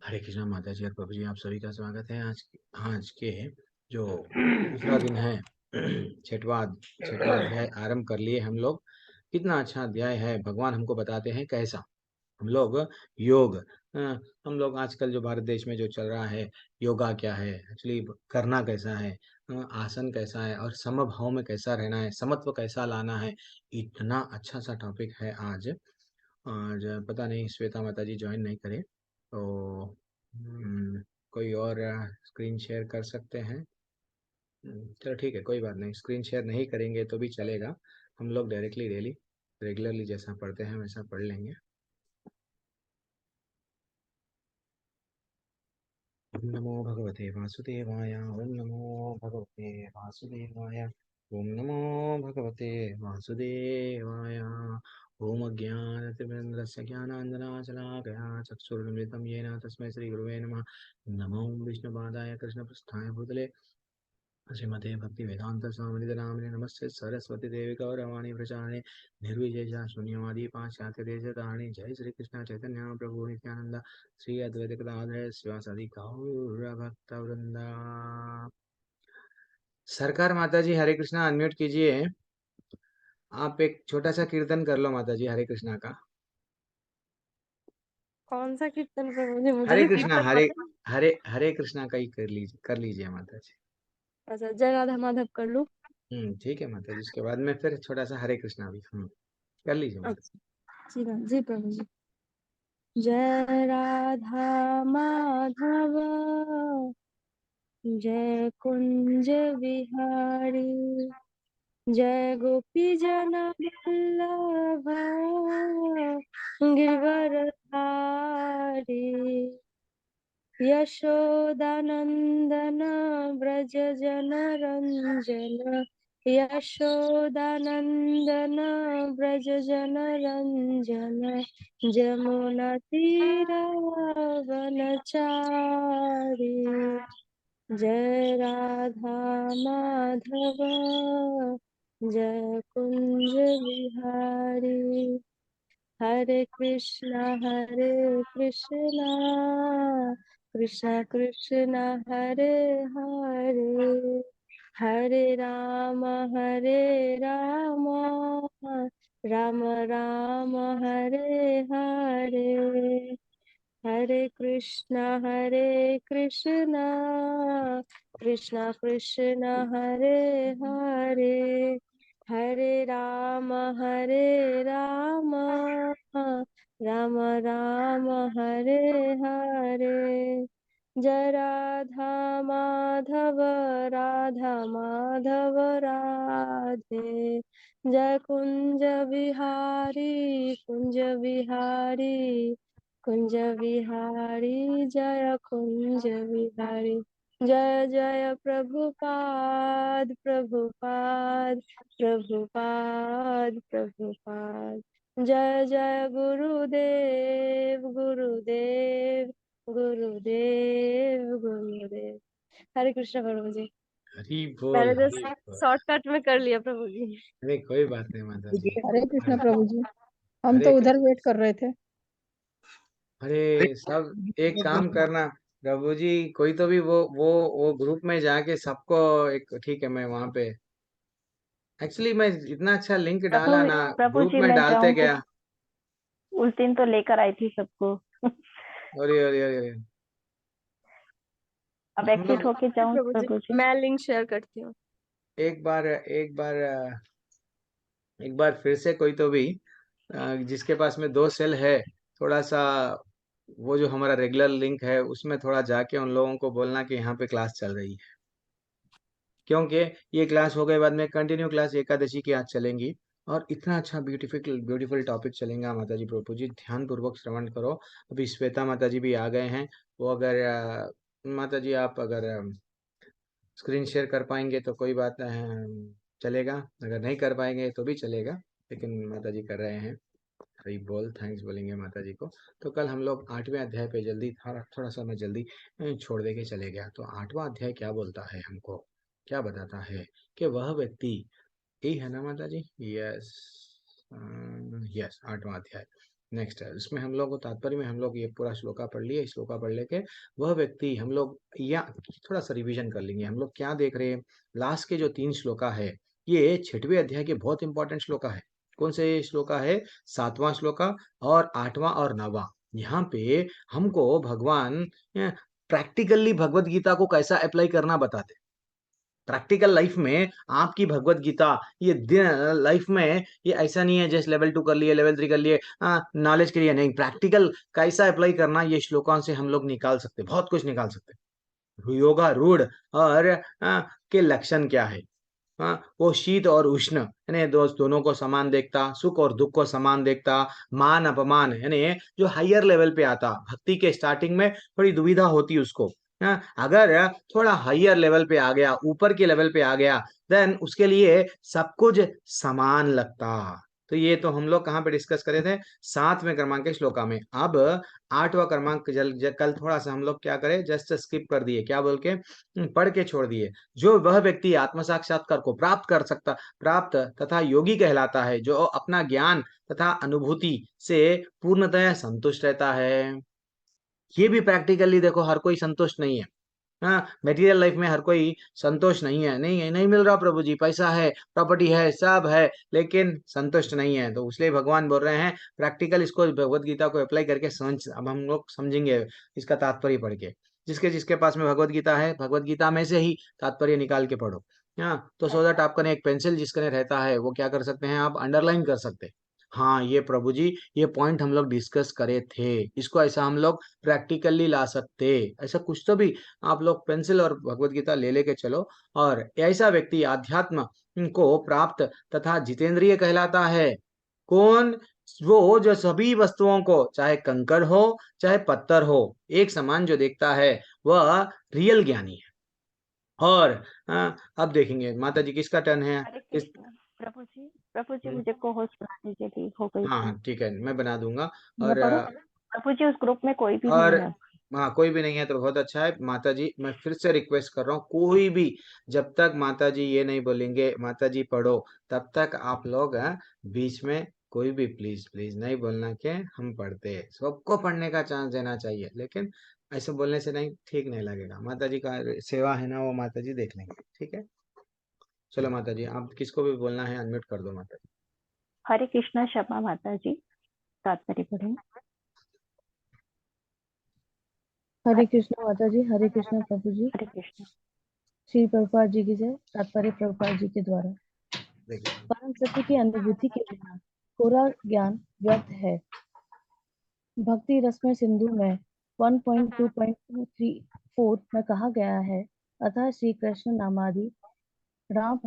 हरे कृष्णा माता जी और प्रभु जी, आप सभी का स्वागत है। आज के जो दूसरा दिन है, छठवा छठवा अध्याय आरंभ कर लिए हम लोग। कितना अच्छा अध्याय है। भगवान हमको बताते हैं कैसा हम लोग योग हम लोग आजकल जो भारत देश में जो चल रहा है, योगा क्या है एक्चुअली, करना कैसा है, आसन कैसा है और समभाव में कैसा रहना है, समत्व कैसा लाना है। इतना अच्छा सा टॉपिक है आज। आज पता नहीं श्वेता माता जी ज्वाइन नहीं करे तो कोई और स्क्रीन शेयर कर सकते हैं। चलो ठीक है, कोई बात नहीं, स्क्रीन शेयर नहीं करेंगे तो भी चलेगा। हम लोग डायरेक्टली डेली रेगुलरली जैसा पढ़ते हैं वैसा पढ़ लेंगे। ओम नमो भगवते वासुदेवाय, ओम नमो भगवते वासुदेवाय, ओम नमो भगवते वासुदेवाय। ओम अज्ञानतिमिरन्दस्य ज्ञानाञ्जनाशलाकया चक्षुरुन्मिलितं येन तस्मै श्रीगुरुवे नमः। नमो विष्णुपादाय कृष्णपृष्ठाय भूतले श्रीमते भक्ति वेदांत स्वामी नामिने नमस्ते सरस्वती देवी गौरवाणी प्रचारे निर्विशेषा शून्यवादी पाश्चात्य देश तारिणी। जय श्री कृष्ण चैतन्य प्रभु नित्यानंद श्री अद्वैत गदाधर शिवासादि गौर भक्त वृंदा। सरकार माता जी हरे कृष्णा अनम्यूट कीजिए। आप एक छोटा सा कीर्तन कर लो माता जी हरे कृष्णा का। कौन सा कीर्तन प्रभु जी? मुझे हरे तो कृष्णा, कीर्तन हरे पता है। हरे हरे कृष्णा का ही कर लीजिए माता जी। अच्छा, जय राधा माधव कर लूं? ठीक है माता जी, उसके बाद में फिर छोटा सा हरे कृष्णा भी कर लीजिए माता अच्छा, जी प्रभु जी। जय राधा माधव, जय कुंज बिहारी, जय गोपी जन वल्लभ गिरवरधारी। यशोदानंदन व्रज जन रंजन, यशोदानंदन व्रज जन रंजन। जमुना तीरावनचारी, जय राधा माधव, जय कुंज बिहारी। हरे कृष्णा कृष्णा कृष्णा हरे हरे, हरे राम राम राम हरे हरे। हरे कृष्णा कृष्णा कृष्णा हरे हरे, हरे राम राम राम हरे हरे। जय राधा माधव राधे, जय कुंज बिहारी, जय कुंज बिहारी। जय जय प्रभुपाद। जय जय गुरुदेव। हरे कृष्ण प्रभु जी। हरी बोल मैंने हरी जस्ट बोल। शॉर्टकट में कर लिया प्रभु जी। अरे कोई बात नहीं माता जी। हरे कृष्ण हरे प्रभु जी। हम हरे तो उधर वेट कर रहे थे। अरे सब एक काम करना प्रभु जी, कोई तो भी वो ग्रुप में जाके सबको एक, ठीक है मैं वहां पे एक्चुअली मैं इतना अच्छा लिंक प्रभु डाला ना, प्रभु ग्रुप जी में मैं डालते जाऊंगी। गया। उस दिन तो लेकर आई थी सबको। अरे अरे अरे अरे अब हम एक्सिट लोग होके जाऊं प्रभु जी, प्रभु जी? मैं लिंक शेयर करती हूँ। एक बार फिर से कोई तो भी जिसके पास में 2 सेल है, थोड़ा सा वो जो हमारा रेगुलर लिंक है उसमें थोड़ा जाके उन लोगों को बोलना कि यहाँ पे क्लास चल रही है। क्योंकि ये क्लास हो गए बाद में कंटिन्यू क्लास एकादशी की आज चलेंगी और इतना अच्छा ब्यूटीफुल ब्यूटीफुल टॉपिक चलेगा। माता जी प्रभु जी ध्यान पूर्वक श्रवण करो। अभी श्वेता माता जी भी आ गए हैं। वो अगर माता जी आप अगर स्क्रीन शेयर कर पाएंगे तो कोई बात चलेगा, अगर नहीं कर पाएंगे तो भी चलेगा, लेकिन माता जी कर रहे हैं। हरी बोल, थैंक्स बोलेंगे माता जी को। तो कल हम लोग 8वें अध्याय पे जल्दी थोड़ा थोड़ा सा मैं जल्दी छोड़ दे के चले गया। तो 8वां अध्याय क्या बोलता है हमको, क्या बताता है कि वह व्यक्ति, यही है ना माता जी? यस, यस 8वां अध्याय। नेक्स्ट है इसमें हम लोग को तात्पर्य में हम लोग ये पूरा श्लोका पढ़ लिए, श्लोका पढ़ लेके वह व्यक्ति हम लोग या थोड़ा सा रिवीजन कर लेंगे। हम लोग क्या देख रहे हैं, लास्ट के जो 3 श्लोका है ये 6वें अध्याय के बहुत इंपॉर्टेंट श्लोका है। कौन से श्लोका है, 7वां श्लोका और 8वां और 9वां। यहाँ पे हमको भगवान प्रैक्टिकली भगवत गीता को कैसा अप्लाई करना बताते। प्रैक्टिकल लाइफ में आपकी भगवत गीता ये लाइफ में ये ऐसा नहीं है जस्ट लेवल 2 कर लिए, लेवल 3 कर लिए, नॉलेज के लिए नहीं, प्रैक्टिकल कैसा अप्लाई करना ये श्लोकों से हम लोग निकाल सकते, बहुत कुछ निकाल सकते। योगा रूढ़ और के लक्षण क्या है, वो शीत और उष्ण यानी दोनों को समान देखता, सुख और दुख को समान देखता, मान अपमान यानी जो हायर लेवल पे आता, भक्ति के स्टार्टिंग में थोड़ी दुविधा होती उसको, अगर थोड़ा हायर लेवल पे आ गया, ऊपर के लेवल पे आ गया, देन उसके लिए सब कुछ समान लगता। तो ये तो हम लोग कहाँ पे डिस्कस करे थे, 7वें क्रमांक के श्लोका में। अब 8वां क्रमांक कल थोड़ा सा हम लोग क्या करें, जस्ट स्किप कर दिए, क्या बोल के पढ़ के छोड़ दिए। जो वह व्यक्ति आत्म साक्षात्कार को प्राप्त तथा योगी कहलाता है, जो अपना ज्ञान तथा अनुभूति से पूर्णतः संतुष्ट रहता है। ये भी प्रैक्टिकली देखो हर कोई संतुष्ट नहीं है। हाँ, मटेरियल लाइफ में हर कोई संतोष नहीं है, नहीं मिल रहा प्रभु जी, पैसा है, प्रॉपर्टी है, सब है, लेकिन संतुष्ट नहीं है। तो इसलिए भगवान बोल रहे हैं प्रैक्टिकल इसको भगवत गीता को अप्लाई करके समझ, अब हम लोग समझेंगे इसका तात्पर्य पढ़ के। जिसके जिसके पास में भगवत गीता है, भगवत गीता में से ही तात्पर्य निकाल के पढ़ो। हाँ, तो सो दैट आपका एक पेंसिल जिसके ने रहता है वो क्या कर सकते हैं, आप अंडरलाइन कर सकते हैं। हाँ ये प्रभु जी, ये पॉइंट हम लोग डिस्कस करे थे, इसको ऐसा हम लोग प्रैक्टिकली ला सकते, ऐसा कुछ तो भी आप लोग पेंसिल और भगवत गीता ले लेके चलो। और ऐसा व्यक्ति आध्यात्म को प्राप्त तथा जितेंद्रिय कहलाता है। कौन, वो जो सभी वस्तुओं को, चाहे कंकड़ हो चाहे पत्थर हो, एक समान जो देखता है वह रियल ज्ञानी है। और अब देखेंगे माता जी किसका टर्न है। हरे इस कृष्ण। प्रभु जी मुझे को होस्ट बना दीजिए प्लीज, हो गई हाँ थी। हाँ ठीक है, मैं बना दूंगा। मैं और पढ़ूं? प्रभु जी उस ग्रुप में कोई भी और नहीं है। हाँ कोई भी नहीं है तो बहुत अच्छा है। माता जी मैं फिर से रिक्वेस्ट कर रहा हूँ, कोई भी जब तक माता जी ये नहीं बोलेंगे माता जी पढ़ो, तब तक आप लोग बीच में कोई भी प्लीज प्लीज नहीं बोलना कि हम पढ़ते हैं। सबको पढ़ने का चांस देना चाहिए, लेकिन ऐसे बोलने से नहीं, ठीक नहीं लगेगा। माता जी का सेवा है ना, वो माता जी देख लेंगे, ठीक है। चलो माता जी, आप किसको भी बोलना है अनम्यूट कर दो माता जी। हरे कृष्णा शर्मा माता जी, तात्पर्य पढ़े। हरे कृष्णा माता जी, हरे कृष्णा प्रभु जी। हरे कृष्ण। श्री प्रभुपाद जी की जय। तात्पर्य प्रभुपाद जी के द्वारा। देखिए परम सत्य की अनुभूति के बिना कोरा ज्ञान व्यर्थ है। भक्ति रसमय सिंधु में 1.2.234 में कहा गया है, अतः श्री कृष्ण नामादि राम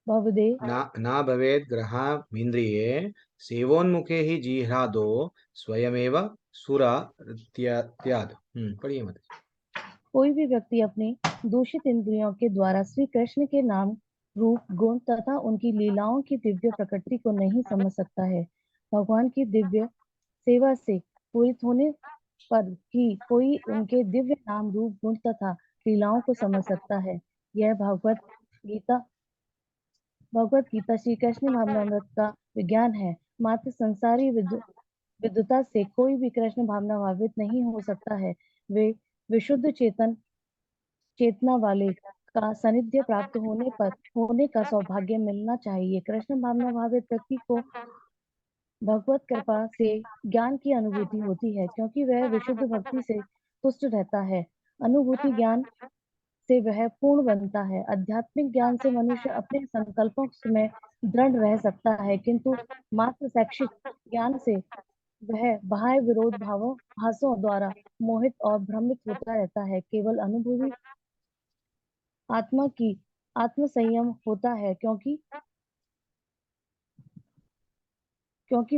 भवदे ना भवेद ग्रहामिंद्रिये सेवोन्मुखे ही जिह्रादो स्वयमेव सुरा त्याद। पढ़िए मत। कोई भी व्यक्ति अपने दूषित इंद्रियों के द्वारा श्री कृष्ण के नाम, रूप, गुण तथा उनकी लीलाओं की दिव्य प्रकृति को नहीं समझ सकता है। भगवान की दिव्य सेवा से पूरित होने पर ही कोई उनके दिव्य नाम, रूप, गुण तथा लीलाओं को समझ सकता है। यह गीता भगवत गीता श्री कृष्ण भावनामृत का विज्ञान है। मात्र संसारी विद्वता से कोई भी कृष्ण भावना भावित नहीं हो सकता है। वे विशुद्ध चेतना वाले का सानिध्य प्राप्त होने का सौभाग्य मिलना चाहिए। कृष्ण भावना भावित व्यक्ति को भगवत कृपा से ज्ञान की अनुभूति होती है, क्योंकि वह विशुद्ध भक्ति से तुष्ट रहता है। अनुभूति ज्ञान से वह पूर्ण बनता है। आध्यात्मिक ज्ञान से मनुष्य अपने संकल्पों में दृढ़ रह सकता है, किंतु मात्र शैक्षिक ज्ञान से वह बाह्य विरोध भासों द्वारा मोहित और भ्रमित होता रहता है। केवल अनुभूति आत्मा की आत्म संयम होता है, क्योंकि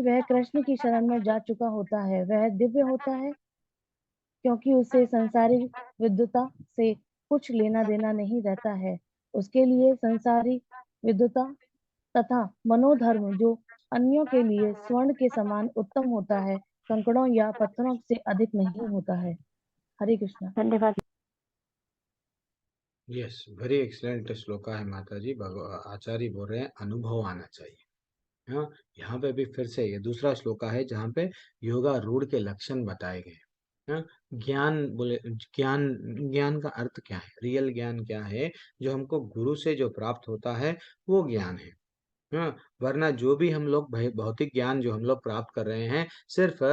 वह कृष्ण की शरण में जा चुका होता है। वह दिव्य होता है, क्योंकि उसे संसारिक विद्वता से कुछ लेना देना नहीं रहता है। उसके लिए संसारी विद्वता तथा मनोधर्म जो अन्यों के लिए स्वर्ण के समान उत्तम होता है, कंकड़ों या पत्थरों से अधिक नहीं होता है। हरे कृष्णा। धन्यवाद। यस, वेरी एक्सलेंट श्लोका है माता जी। आचार्य बोल रहे हैं अनुभव आना चाहिए। हाँ, यहाँ पे भी फिर से ये दूसरा श्लोका है जहाँ पे योगा रूढ़ के लक्षण बताए गए। हाँ, ज्ञान बोले, ज्ञान, ज्ञान का अर्थ क्या है, रियल ज्ञान क्या है, जो हमको गुरु से जो प्राप्त होता है वो ज्ञान है। हाँ, वरना जो भी हम लोग भौतिक ज्ञान जो हम लोग प्राप्त कर रहे हैं, सिर्फ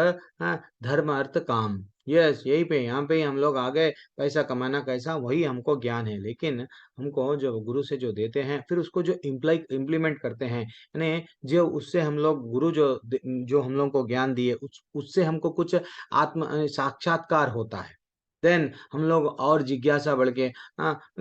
धर्म अर्थ काम, यस यही पे यहाँ पे ही हम लोग आ गए, पैसा कमाना कैसा, वही हमको ज्ञान है। लेकिन हमको जो गुरु से जो देते हैं, फिर उसको जो इम्प्लीमेंट करते हैं, यानी जो उससे हम लोग गुरु जो हम लोग को ज्ञान दिए, उससे हमको कुछ आत्म साक्षात्कार होता है। देन हम लोग और जिज्ञासा बढ़ के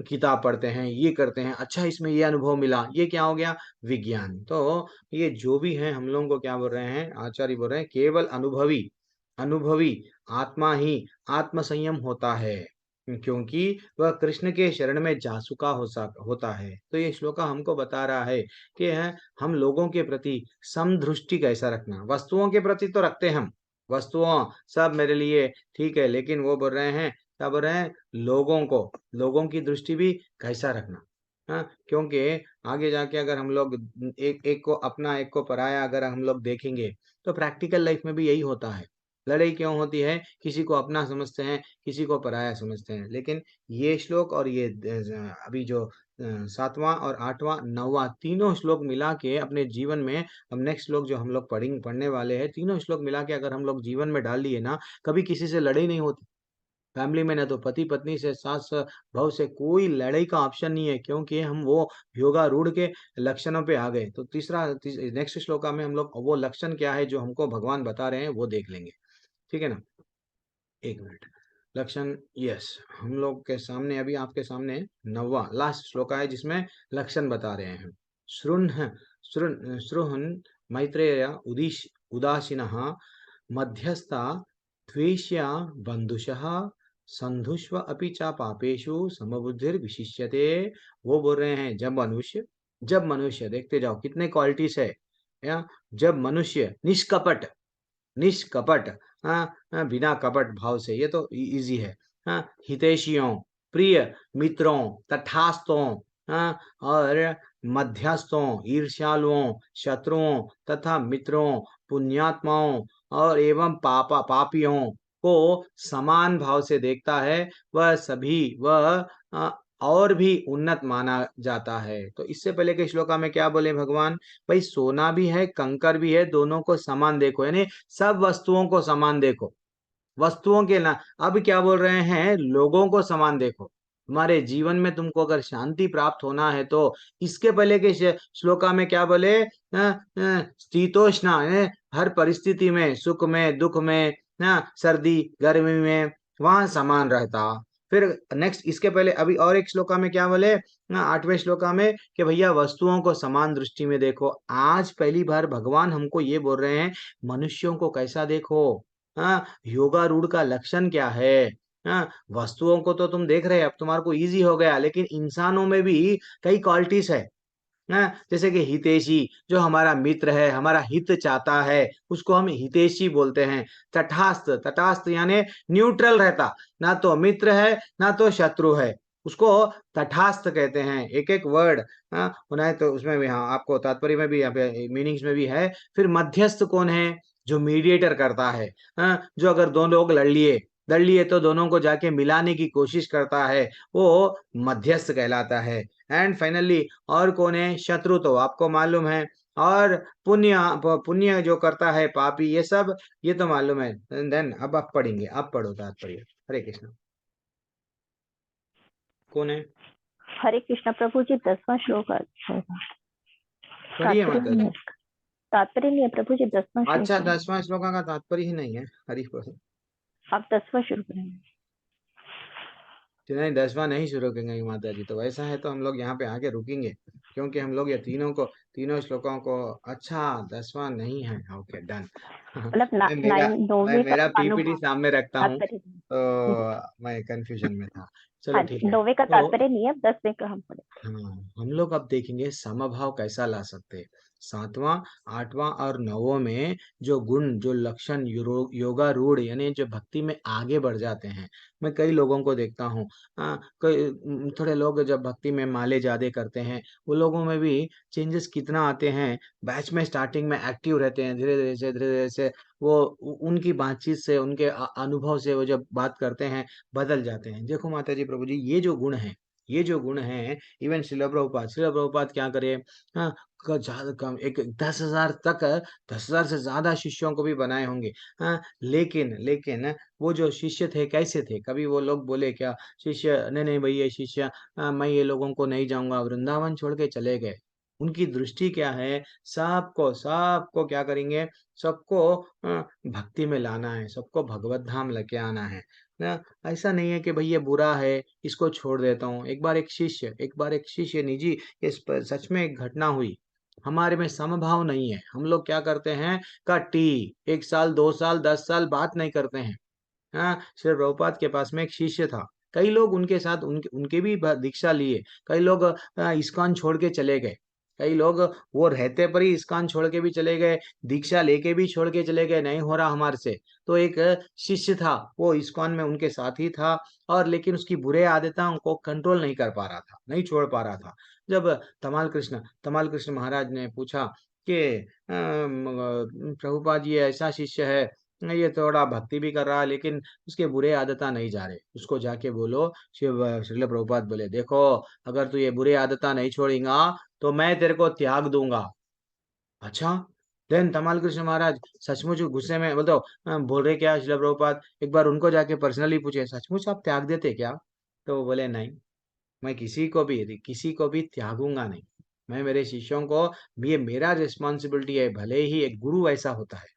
किताब पढ़ते हैं, ये करते हैं, अच्छा इसमें ये अनुभव मिला, ये क्या हो गया, विज्ञान। तो ये जो भी है हम लोगों को क्या बोल रहे हैं, आचार्य बोल रहे हैं, केवल अनुभवी अनुभवी आत्मा ही आत्म संयम होता है, क्योंकि वह कृष्ण के शरण में जा चुका होता है। तो ये श्लोका हमको बता रहा है कि हम लोगों के प्रति समदृष्टि कैसा रखना। वस्तुओं के प्रति तो रखते हैं हम, वस्तुओं सब मेरे लिए ठीक है, लेकिन वो बोल रहे हैं, क्या बोल रहे हैं, लोगों की दृष्टि भी कैसा रखना। हाँ, क्योंकि आगे जाके अगर हम लोग एक एक को अपना एक को पराया अगर हम लोग देखेंगे, तो प्रैक्टिकल लाइफ में भी यही होता है। लड़ाई क्यों होती है, किसी को अपना समझते हैं, किसी को पराया समझते हैं। लेकिन ये श्लोक और ये अभी जो 7वां और 8वां 9वां तीनों श्लोक मिला के अपने जीवन में, हम नेक्स्ट श्लोक जो हम लोग पढ़ने वाले हैं, तीनों श्लोक मिला के अगर हम लोग जीवन में डाल दिए ना, कभी किसी से लड़ाई नहीं होती। फैमिली में ना तो पति पत्नी से, सास बहू से कोई लड़ाई का ऑप्शन नहीं है, क्योंकि हम वो योगा रूढ़ के लक्षणों पे आ गए। तो नेक्स्ट श्लोका में हम लोग वो लक्षण क्या है जो हमको भगवान बता रहे हैं वो देख लेंगे। ठीक है ना, एक मिनट। लक्षण, यस, हम लोग के सामने अभी आपके सामने 9वां लास्ट श्लोका है जिसमें लक्षण बता रहे हैं। श्रुन श्रुहन मैत्रेय उदासीनः मध्यस्था द्वेष्या बंधुशः संधुष्व अपि च पापेषु समबुद्धिर्विशिष्यते। वो बोल रहे हैं, जब मनुष्य देखते जाओ कितने क्वालिटीज है, या जब मनुष्य निष्कपट, बिना कपट भाव से, ये तो इजी है। हितैषियों, प्रिय मित्रों, तटस्थों, और मध्यस्थों, ईर्ष्यालुओं, शत्रुओं तथा मित्रों, पुण्यात्माओं और एवं पापियों को समान भाव से देखता है, वह और भी उन्नत माना जाता है। तो इससे पहले के श्लोका में क्या बोले भगवान, भाई सोना भी है कंकर भी है, दोनों को समान देखो, यानी सब वस्तुओं को समान देखो, वस्तुओं के ना। अब क्या बोल रहे हैं, लोगों को समान देखो। तुम्हारे जीवन में तुमको अगर शांति प्राप्त होना है तो इसके पहले के श्लोका में क्या बोले, शीतोष्ण, हर परिस्थिति में, सुख में दुख में, सर्दी गर्मी में वहां समान रहता। फिर नेक्स्ट इसके पहले अभी और एक श्लोका में क्या बोले, 8वें श्लोका में, कि भैया वस्तुओं को समान दृष्टि में देखो। आज पहली बार भगवान हमको ये बोल रहे हैं, मनुष्यों को कैसा देखो। योगा रूढ़ का लक्षण क्या है। वस्तुओं को तो तुम देख रहे हैं, अब तुम्हारे को इजी हो गया, लेकिन इंसानों में भी कई क्वालिटीज है। जैसे कि हितैषी, जो हमारा मित्र है, हमारा हित चाहता है, उसको हम हितैषी बोलते हैं। तटस्थ यानी न्यूट्रल रहता, ना तो मित्र है ना तो शत्रु है, उसको तटस्थ कहते हैं। एक एक वर्ड होना है तो उसमें भी, हाँ, आपको तात्पर्य में भी, मीनिंग्स में भी है। फिर मध्यस्थ कौन है, जो मीडिएटर करता है, जो अगर दो लोग लड़ लिए तो दोनों को जाके मिलाने की कोशिश करता है, वो मध्यस्थ कहलाता है। एंड फाइनली और कौन है, शत्रु तो आपको मालूम है, और पुण्य जो करता है पापी, ये सब ये तो मालूम है। देन अब आप पढ़ेंगे, आप पढ़ो तात्पर्य। हरे कृष्ण। कौन है, हरे कृष्णा प्रभु जी 10वां श्लोक होगा। पढ़िए तात्पर्य माता नहीं जी। है, तात्पर्य नहीं है प्रभु जी, 10वां श्लोक अच्छा, है। 10वां श्लोक का तात्पर्य ही नहीं है, हरि बोल। आप 10वां शुरू करेंगे। नहीं, 10वां नहीं शुरू करेंगे माता जी, तो वैसा है तो हम लोग यहाँ पे आके रुकेंगे, क्योंकि हम लोग ये तीनों श्लोकों को, अच्छा 10वां नहीं है, ओके डन। मतलब मैं 9वें का मेरा पीपीटी अनुभव सामने रखता हूँ, तात्पर्य नहीं। तो मैं कंफ्यूजन में था। चलो हाँ, ठीक है। 9वें का तो तात्पर्य नहीं है, अब 10वें का हम पढ़े। हाँ, हम लोग अब देखेंगे समभाव कैसा ला सकते हैं। सातवां, आठवां और नौवां में जो गुण, जो लक्षण योगारूढ़ यानी जो भक्ति में आगे बढ़ जाते हैं। मैं कई लोगों को देखता हूँ, थोड़े लोग जब भक्ति में माले ज्यादा करते हैं, वो लोगों में भी चेंजेस कितना आते हैं। बैच में स्टार्टिंग में एक्टिव रहते हैं, धीरे धीरे से वो उनकी बातचीत से, उनके अनुभव से वो जब बात करते हैं बदल जाते हैं। देखो माता जी, प्रभु जी, ये जो गुण है, ये जो गुण है, इवन शिला प्रभुपाद क्या करे, हाँ, ज्यादा कम एक 10,000 तक, 10,000 से ज्यादा शिष्यों को भी बनाए होंगे। हाँ, लेकिन लेकिन वो जो शिष्य थे कैसे थे? कभी वो लोग बोले क्या, शिष्य नहीं नहीं भाई ये शिष्य, मैं ये लोगों को नहीं जाऊंगा, वृंदावन छोड़ के चले गए। उनकी दृष्टि क्या है? सबको सबको क्या करेंगे? सबको भक्ति में लाना है, सबको भगवत धाम लेके आना है ना। ऐसा नहीं है कि भाई ये बुरा है, इसको छोड़ देता हूँ। एक बार एक शिष्य निजी, सच में एक घटना हुई। हमारे में समभाव नहीं है, हम लोग क्या करते हैं, कट्टी 1 साल 2 साल 10 साल बात नहीं करते हैं। हाँ, श्री प्रभुपाद के पास में एक शिष्य था। कई लोग उनके साथ उनके उनके भी दीक्षा लिए। कई लोग इस्कॉन छोड़ के चले गए। कई लोग वो रहते पर ही इस्कॉन छोड़ के भी चले गए, दीक्षा लेके भी छोड़ के चले गए, नहीं हो रहा हमारे से। तो एक शिष्य था, वो इस्कॉन में उनके साथ ही था, और लेकिन उसकी बुरे आदतों को कंट्रोल नहीं कर पा रहा था, नहीं छोड़ पा रहा था। जब तमाल कृष्ण महाराज ने पूछा कि प्रभुपाद ये ऐसा शिष्य है, ये थोड़ा भक्ति भी कर रहा है लेकिन उसके बुरे आदता नहीं जा रहे, उसको जाके बोलो। श्रील प्रभुपाद बोले, देखो, अगर तू ये बुरे आदता नहीं छोड़ेगा तो मैं तेरे को त्याग दूंगा। अच्छा। देन तमाल कृष्ण महाराज सचमुच गुस्से में बोल, तो बोल रहे क्या श्रील प्रभुपाद? एक बार उनको जाके पर्सनली पूछे, सचमुच आप त्याग देते क्या? तो वो बोले, नहीं, मैं किसी को भी त्यागूंगा नहीं। मैं मेरे शिष्यों को, ये मेरा रिस्पॉन्सिबिलिटी है। भले ही एक गुरु ऐसा होता है,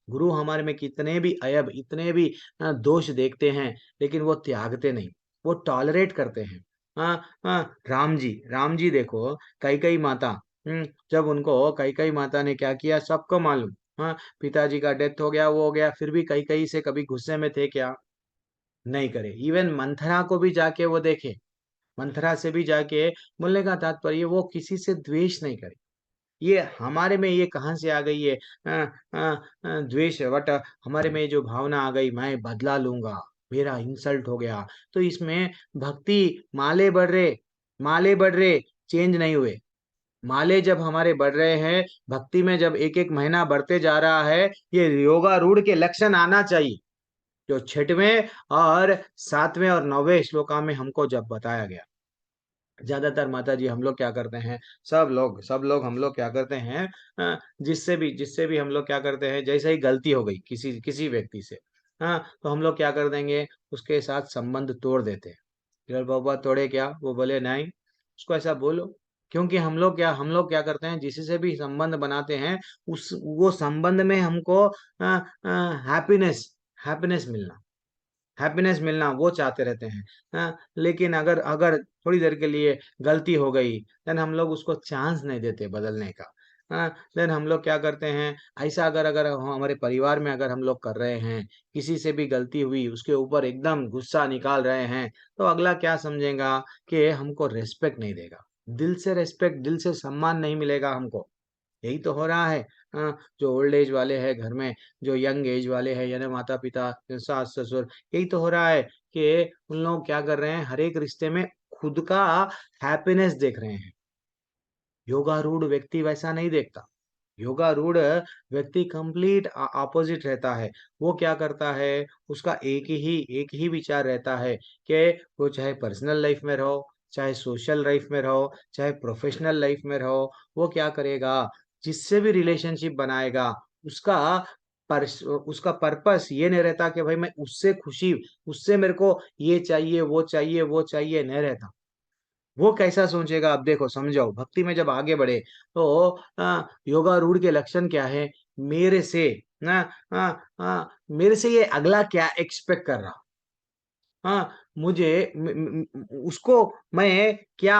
गुरु हमारे में कितने भी अयब, इतने भी दोष देखते हैं, लेकिन वो त्यागते नहीं, वो टॉलरेट करते हैं। हाँ, हाँ, राम जी देखो, कैकेयी माता, जब उनको कैकेयी माता ने क्या किया सबको मालूम। हाँ, पिताजी का डेथ हो गया, वो हो गया, फिर भी कैकेयी से कभी गुस्से में थे क्या? नहीं करे। इवन मंथरा को भी जाके वो देखे, मंथरा से भी जाके, बोलने का तात्पर्य वो किसी से द्वेष नहीं करे। ये हमारे में ये कहाँ से आ गई है? द्वेष, बट हमारे में जो भावना आ गई, मैं बदला लूंगा, मेरा इंसल्ट हो गया। तो इसमें भक्ति, माले बढ़ रहे, चेंज नहीं हुए। माले जब हमारे बढ़ रहे हैं, भक्ति में जब एक एक महीना बढ़ते जा रहा है, ये योगारूढ़ के लक्षण आना चाहिए, जो 6वें और 7वें और 9वें श्लोका में हमको जब बताया गया। ज्यादातर माता जी हम लोग क्या करते हैं, सब लोग हम लोग क्या करते हैं, जिससे भी हम लोग क्या करते हैं, जैसे ही गलती हो गई किसी किसी व्यक्ति से, हाँ, तो हम लोग क्या कर देंगे, उसके साथ संबंध तोड़ देते हैं। फिर बाबा तोड़े क्या? वो बोले, नहीं, उसको ऐसा बोलो। क्योंकि हम लोग क्या करते हैं, जिसी से भी संबंध बनाते हैं, उस वो संबंध में हमको हैप्पीनेस हैप्पीनेस मिलना वो चाहते रहते हैं। लेकिन अगर अगर थोड़ी देर के लिए गलती हो गई, देन हम लोग उसको चांस नहीं देते बदलने का। देन हम लोग क्या करते हैं, ऐसा अगर अगर हमारे परिवार में अगर हम लोग कर रहे हैं, किसी से भी गलती हुई, उसके ऊपर एकदम गुस्सा निकाल रहे हैं, तो अगला क्या समझेगा कि हमको रेस्पेक्ट नहीं देगा, दिल से रेस्पेक्ट, दिल से सम्मान नहीं मिलेगा हमको। यही तो हो रहा है। जो ओल्ड एज वाले हैं घर में, जो यंग एज वाले हैं, यानी माता पिता, सास ससुर, यही तो हो रहा है कि उन लोग क्या कर रहे हैं, हर एक रिश्ते में खुद का हैप्पीनेस देख रहे हैं। योगारूढ़ व्यक्ति वैसा नहीं देखता। योगारूढ़ व्यक्ति कंप्लीट ऑपोजिट रहता है। वो क्या करता है, उसका एक ही विचार रहता है कि वो चाहे पर्सनल लाइफ में रहो, चाहे सोशल लाइफ में रहो, चाहे प्रोफेशनल लाइफ में रहो, वो क्या करेगा, जिससे भी रिलेशनशिप बनाएगा, उसका उसका पर्पस ये नहीं रहता कि भाई मैं उससे खुशी, उससे मेरे को ये चाहिए वो चाहिए वो चाहिए, नहीं रहता। वो कैसा सोचेगा? अब देखो, समझाओ, भक्ति में जब आगे बढ़े तो योगारूढ़ के लक्षण क्या है, मेरे से ना, मेरे से ये अगला क्या एक्सपेक्ट कर रहा, हाँ, मुझे उसको मैं क्या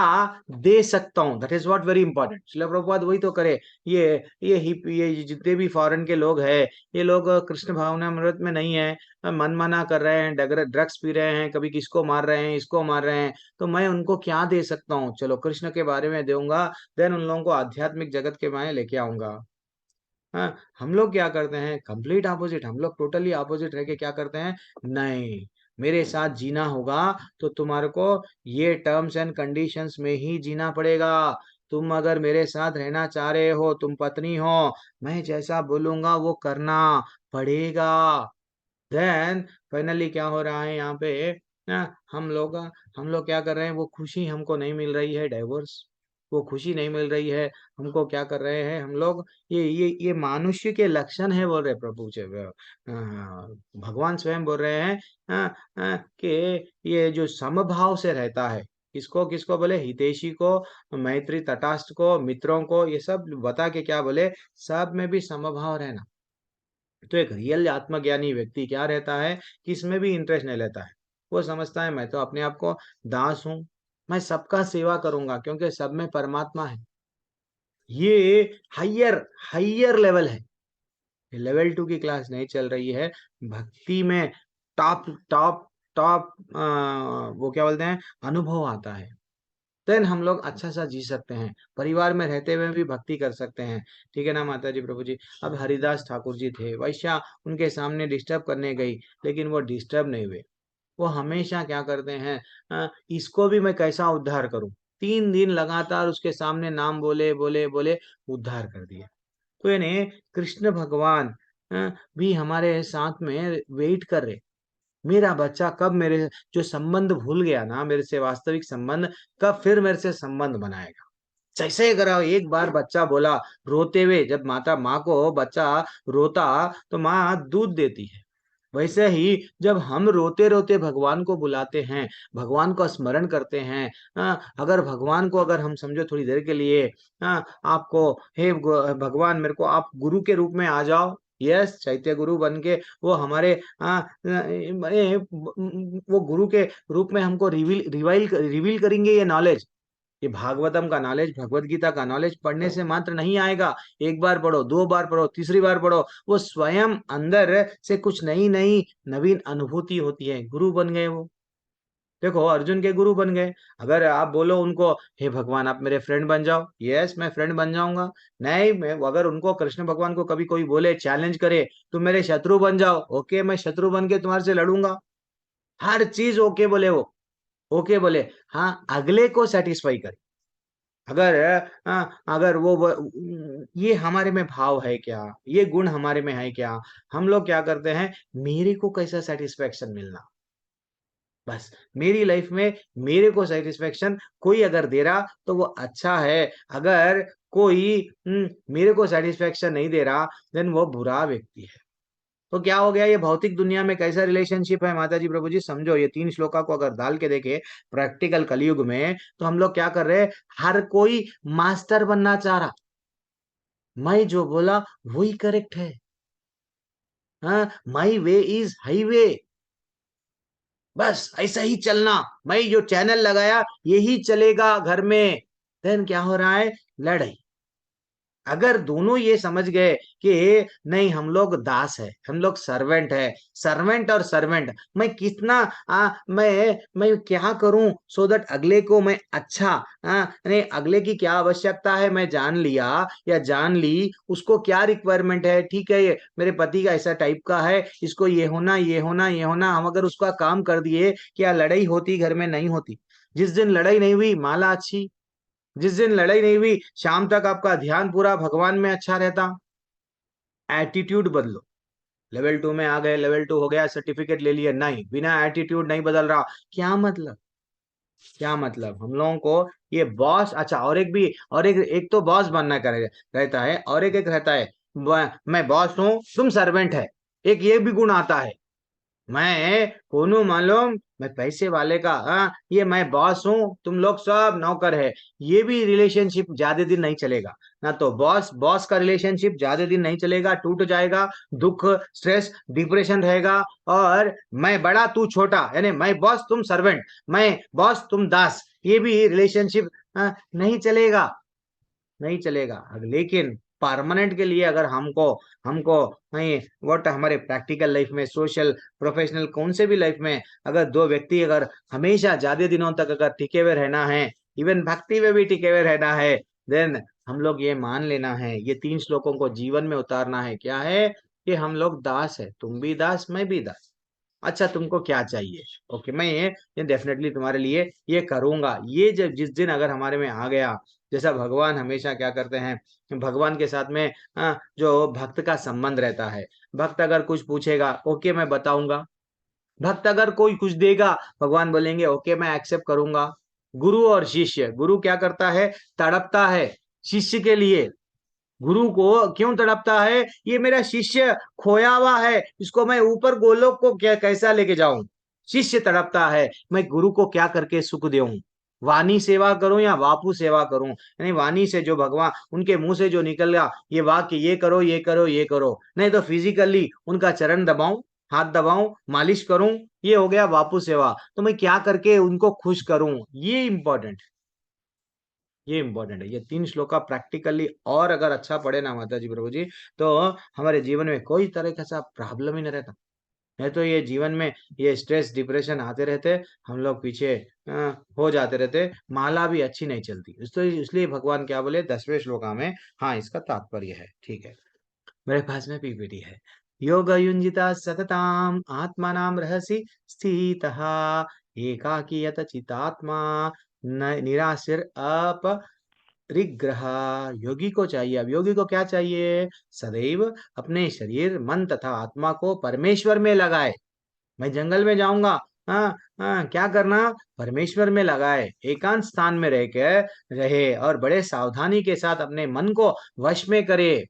दे सकता हूँ, that is what very important. Srila Prabhupada वही तो करे। ये जितने भी फॉरेन के लोग हैं, ये लोग कृष्ण भावनामृत में नहीं है, मन मना कर रहे हैं, ड्रग्स पी रहे हैं, कभी किसको मार रहे हैं, इसको मार रहे हैं। तो मैं उनको क्या दे सकता हूँ? चलो कृष्ण के बारे में दूंगा, देन उन लोगों को आध्यात्मिक जगत के माये लेके आऊंगा। हाँ, हम लोग क्या करते हैं? Complete opposite. हम लोग टोटली ऑपोजिट रह के क्या करते हैं? नहीं, मेरे साथ जीना होगा तो तुम्हारे को ये टर्म्स एंड कंडीशंस में ही जीना पड़ेगा। तुम अगर मेरे साथ रहना चाह रहे हो, तुम पत्नी हो, मैं जैसा बोलूंगा वो करना पड़ेगा। देन फाइनली क्या हो रहा है यहाँ पे? हम लोग क्या कर रहे हैं? वो खुशी हमको नहीं मिल रही है, डाइवोर्स। वो खुशी नहीं मिल रही है हमको, क्या कर रहे हैं हम लोग? ये मनुष्य के लक्षण है बोल रहे प्रभु जी। भगवान स्वयं बोल रहे हैं कि ये जो समभाव से रहता है, किसको किसको बोले? हितैषी को, मैत्री, तटस्थ को, मित्रों को, ये सब बता के क्या बोले? सब में भी समभाव रहना। तो एक रियल आत्मज्ञानी व्यक्ति क्या रहता है? किसमें भी इंटरेस्ट नहीं लेता है। वो समझता है मैं तो अपने आप को दास हूं, मैं सबका सेवा करूंगा क्योंकि सब में परमात्मा है। ये हायर हायर लेवल है। लेवल 2 की क्लास नहीं चल रही है। भक्ति में टॉप टॉप टॉप वो क्या बोलते हैं, अनुभव आता है। देन हम लोग अच्छा सा जी सकते हैं, परिवार में रहते हुए भी भक्ति कर सकते हैं। ठीक है ना माता जी, प्रभु जी? अब हरिदास ठाकुर जी थे, वैश्या उनके सामने डिस्टर्ब करने गई, लेकिन वो डिस्टर्ब नहीं हुए। वो हमेशा क्या करते हैं? इसको भी मैं कैसा उद्धार करूं? 3 दिन लगातार उसके सामने नाम बोले बोले बोले, उद्धार कर दिए। तो यानी कृष्ण भगवान भी हमारे साथ में वेट कर रहे। मेरा बच्चा कब मेरे जो संबंध भूल गया ना, मेरे से वास्तविक संबंध, कब फिर मेरे से संबंध बनाएगा? जैसे अगर एक बार बच्चा बोला रोते हुए, जब माँ को बच्चा रोता तो माँ दूध देती है। वैसे ही जब हम रोते रोते भगवान को बुलाते हैं, भगवान को स्मरण करते हैं, अगर भगवान को अगर हम समझो थोड़ी देर के लिए, आपको हे भगवान मेरे को आप गुरु के रूप में आ जाओ, यस, चैत्य गुरु बन के वो हमारे वो गुरु के रूप में हमको रिवील करेंगे ये नॉलेज। ये भागवतम का नॉलेज, भगवत गीता का नॉलेज पढ़ने से मात्र नहीं आएगा। एक बार पढ़ो, 2 बार पढ़ो, तीसरी बार पढ़ो, वो स्वयं अंदर से कुछ नई नई नवीन अनुभूति होती है। गुरु बन गए वो। देखो अर्जुन के गुरु बन गए। अगर आप बोलो उनको हे भगवान आप मेरे फ्रेंड बन जाओ, यस मैं फ्रेंड बन जाऊंगा। नहीं, मैं अगर उनको कृष्ण भगवान को कभी कोई बोले, चैलेंज करे, तुम मेरे शत्रु बन जाओ, ओके मैं शत्रु बन के तुम्हारे से लड़ूंगा। हर चीज ओके बोले वो, ओके बोले। हाँ, अगले को सेटिस्फाई करे। अगर अगर ये हमारे में भाव है क्या, ये गुण हमारे में है क्या? हम लोग क्या करते हैं? मेरे को कैसा सेटिस्फेक्शन मिलना, बस मेरी लाइफ में मेरे को सेटिस्फेक्शन कोई अगर दे रहा तो वो अच्छा है। अगर कोई मेरे को सेटिस्फेक्शन नहीं दे रहा, देन वो बुरा व्यक्ति है। तो क्या हो गया? ये भौतिक दुनिया में कैसा रिलेशनशिप है माता जी, प्रभु जी? समझो, ये 3 श्लोका को अगर डाल के देखे प्रैक्टिकल कलयुग में, तो हम लोग क्या कर रहे हैं? हर कोई मास्टर बनना चाह रहा। मैं जो बोला वही करेक्ट है। हाँ, माई वे इज हाईवे, बस ऐसा ही चलना। मैं जो चैनल लगाया यही चलेगा घर में। देन क्या हो रहा है? लड़ाई। अगर दोनों ये समझ गए कि नहीं, हम लोग दास है, हम लोग सर्वेंट है, सर्वेंट और सर्वेंट, मैं कितना मैं क्या करूं सो दैट अगले को मैं अच्छा, नहीं अगले की क्या आवश्यकता है मैं जान लिया या जान ली, उसको क्या रिक्वायरमेंट है। ठीक है, ये मेरे पति का ऐसा टाइप का है, इसको ये होना ये होना ये होना, हम अगर उसका काम कर दिए, क्या लड़ाई होती? घर में नहीं होती। जिस दिन लड़ाई नहीं हुई, माला अच्छी। जिस दिन लड़ाई नहीं हुई, शाम तक आपका ध्यान पूरा भगवान में अच्छा रहता। एटीट्यूड बदलो। लेवल 2 में आ गए, लेवल 2 हो गया, सर्टिफिकेट ले लिया, नहीं, बिना एटीट्यूड नहीं बदल रहा। क्या मतलब? क्या मतलब? हम लोगों को ये बॉस, अच्छा, और एक भी, और एक तो बॉस बनना करे रहता है, और एक एक रहता है मैं बॉस हूं, तुम सर्वेंट है। एक ये भी गुण आता है। मैं कौन हूँ मालूम? मैं पैसे वाले का, हाँ, ये मैं बॉस हूँ, तुम लोग सब नौकर है। ये भी रिलेशनशिप ज्यादा दिन नहीं चलेगा। ना तो बॉस बॉस का रिलेशनशिप ज्यादा दिन नहीं चलेगा, टूट जाएगा। दुख, स्ट्रेस, डिप्रेशन रहेगा। और मैं बड़ा तू छोटा, यानी मैं बॉस तुम सर्वेंट, मैं बॉस तुम दास, ये भी रिलेशनशिप नहीं चलेगा, नहीं चलेगा। लेकिन परमानेंट के लिए अगर हमको हमको नहीं, व्हाट, हमारे प्रैक्टिकल लाइफ में, सोशल, प्रोफेशनल, कौन से भी लाइफ में, अगर दो व्यक्ति अगर हमेशा ज्यादा दिनों तक अगर टिके हुए रहना है, इवन भक्ति में भी टिके हुए रहना है, देन हम लोग ये मान लेना है, ये 3 श्लोकों को जीवन में उतारना है। क्या है? कि हम लोग दास है, तुम भी दास, मैं भी दास। अच्छा, तुमको क्या चाहिए? ओके, मैं ये डेफिनेटली तुम्हारे लिए ये करूंगा। ये जब जिस दिन अगर हमारे में आ गया, जैसा भगवान हमेशा क्या करते हैं, भगवान के साथ में जो भक्त का संबंध रहता है, भक्त अगर कुछ पूछेगा, ओके मैं बताऊंगा। भक्त अगर कोई कुछ देगा, भगवान बोलेंगे ओके मैं एक्सेप्ट करूंगा। गुरु और शिष्य, गुरु क्या करता है? तड़पता है शिष्य के लिए। गुरु को क्यों तड़पता है? ये मेरा शिष्य खोया हुआ है, इसको मैं ऊपर गोलोक को क्या कैसा लेके जाऊं? शिष्य तड़पता है, मैं गुरु को क्या करके सुख दूं? वाणी सेवा करूं या वापू सेवा करूं? यानी वाणी से जो भगवान उनके मुंह से जो निकल गया ये वाक्य, ये करो ये करो ये करो, नहीं तो फिजिकली उनका चरण दबाऊं, हाथ दबाऊं, मालिश करूं, ये हो गया वापू सेवा। तो मैं क्या करके उनको खुश करूं? ये इंपॉर्टेंट, ये इंपॉर्टेंट है। ये 3 श्लोक का प्रैक्टिकली और अगर अच्छा पढ़े ना माता जी, प्रभु जी, तो हमारे जीवन में कोई तरह का सा प्रॉब्लम ही नहीं रहता। नहीं तो ये जीवन में ये स्ट्रेस डिप्रेशन आते रहते, हम लोग पीछे हो जाते रहते, माला भी अच्छी नहीं चलती। तो इसलिए भगवान क्या बोले 10वें श्लोका में? हाँ, इसका तात्पर्य है, ठीक है। मेरे पास में पीपीटी है। योग युंजिता सतताम आत्मानाम रहसि स्थितः एकाकी यत चितात्मा निराशिर अप परिग्रह। योगी को चाहिए, अब योगी को क्या चाहिए? सदैव अपने शरीर, मन तथा आत्मा को परमेश्वर में लगाए। मैं जंगल में जाऊंगा, हाँ हाँ, क्या करना? परमेश्वर में लगाए, एकांत स्थान में रह के रहे और बड़े सावधानी के साथ अपने मन को वश में करे।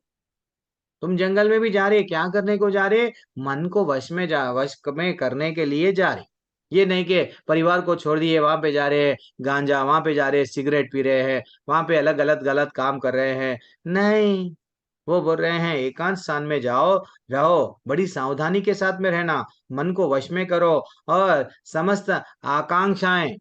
तुम जंगल में भी जा रहे, क्या करने को जा रहे? मन को वश में करने के लिए जा रहे। ये नहीं कि परिवार को छोड़ दिए वहां पे जा रहे हैं, गांजा वहां पे जा रहे हैं, सिगरेट पी रहे हैं, वहां पे अलग अलग गलत काम कर रहे हैं। नहीं, वो बोल रहे हैं एकांत स्थान में जाओ, रहो, बड़ी सावधानी के साथ में रहना, मन को वश में करो और समस्त आकांक्षाएं,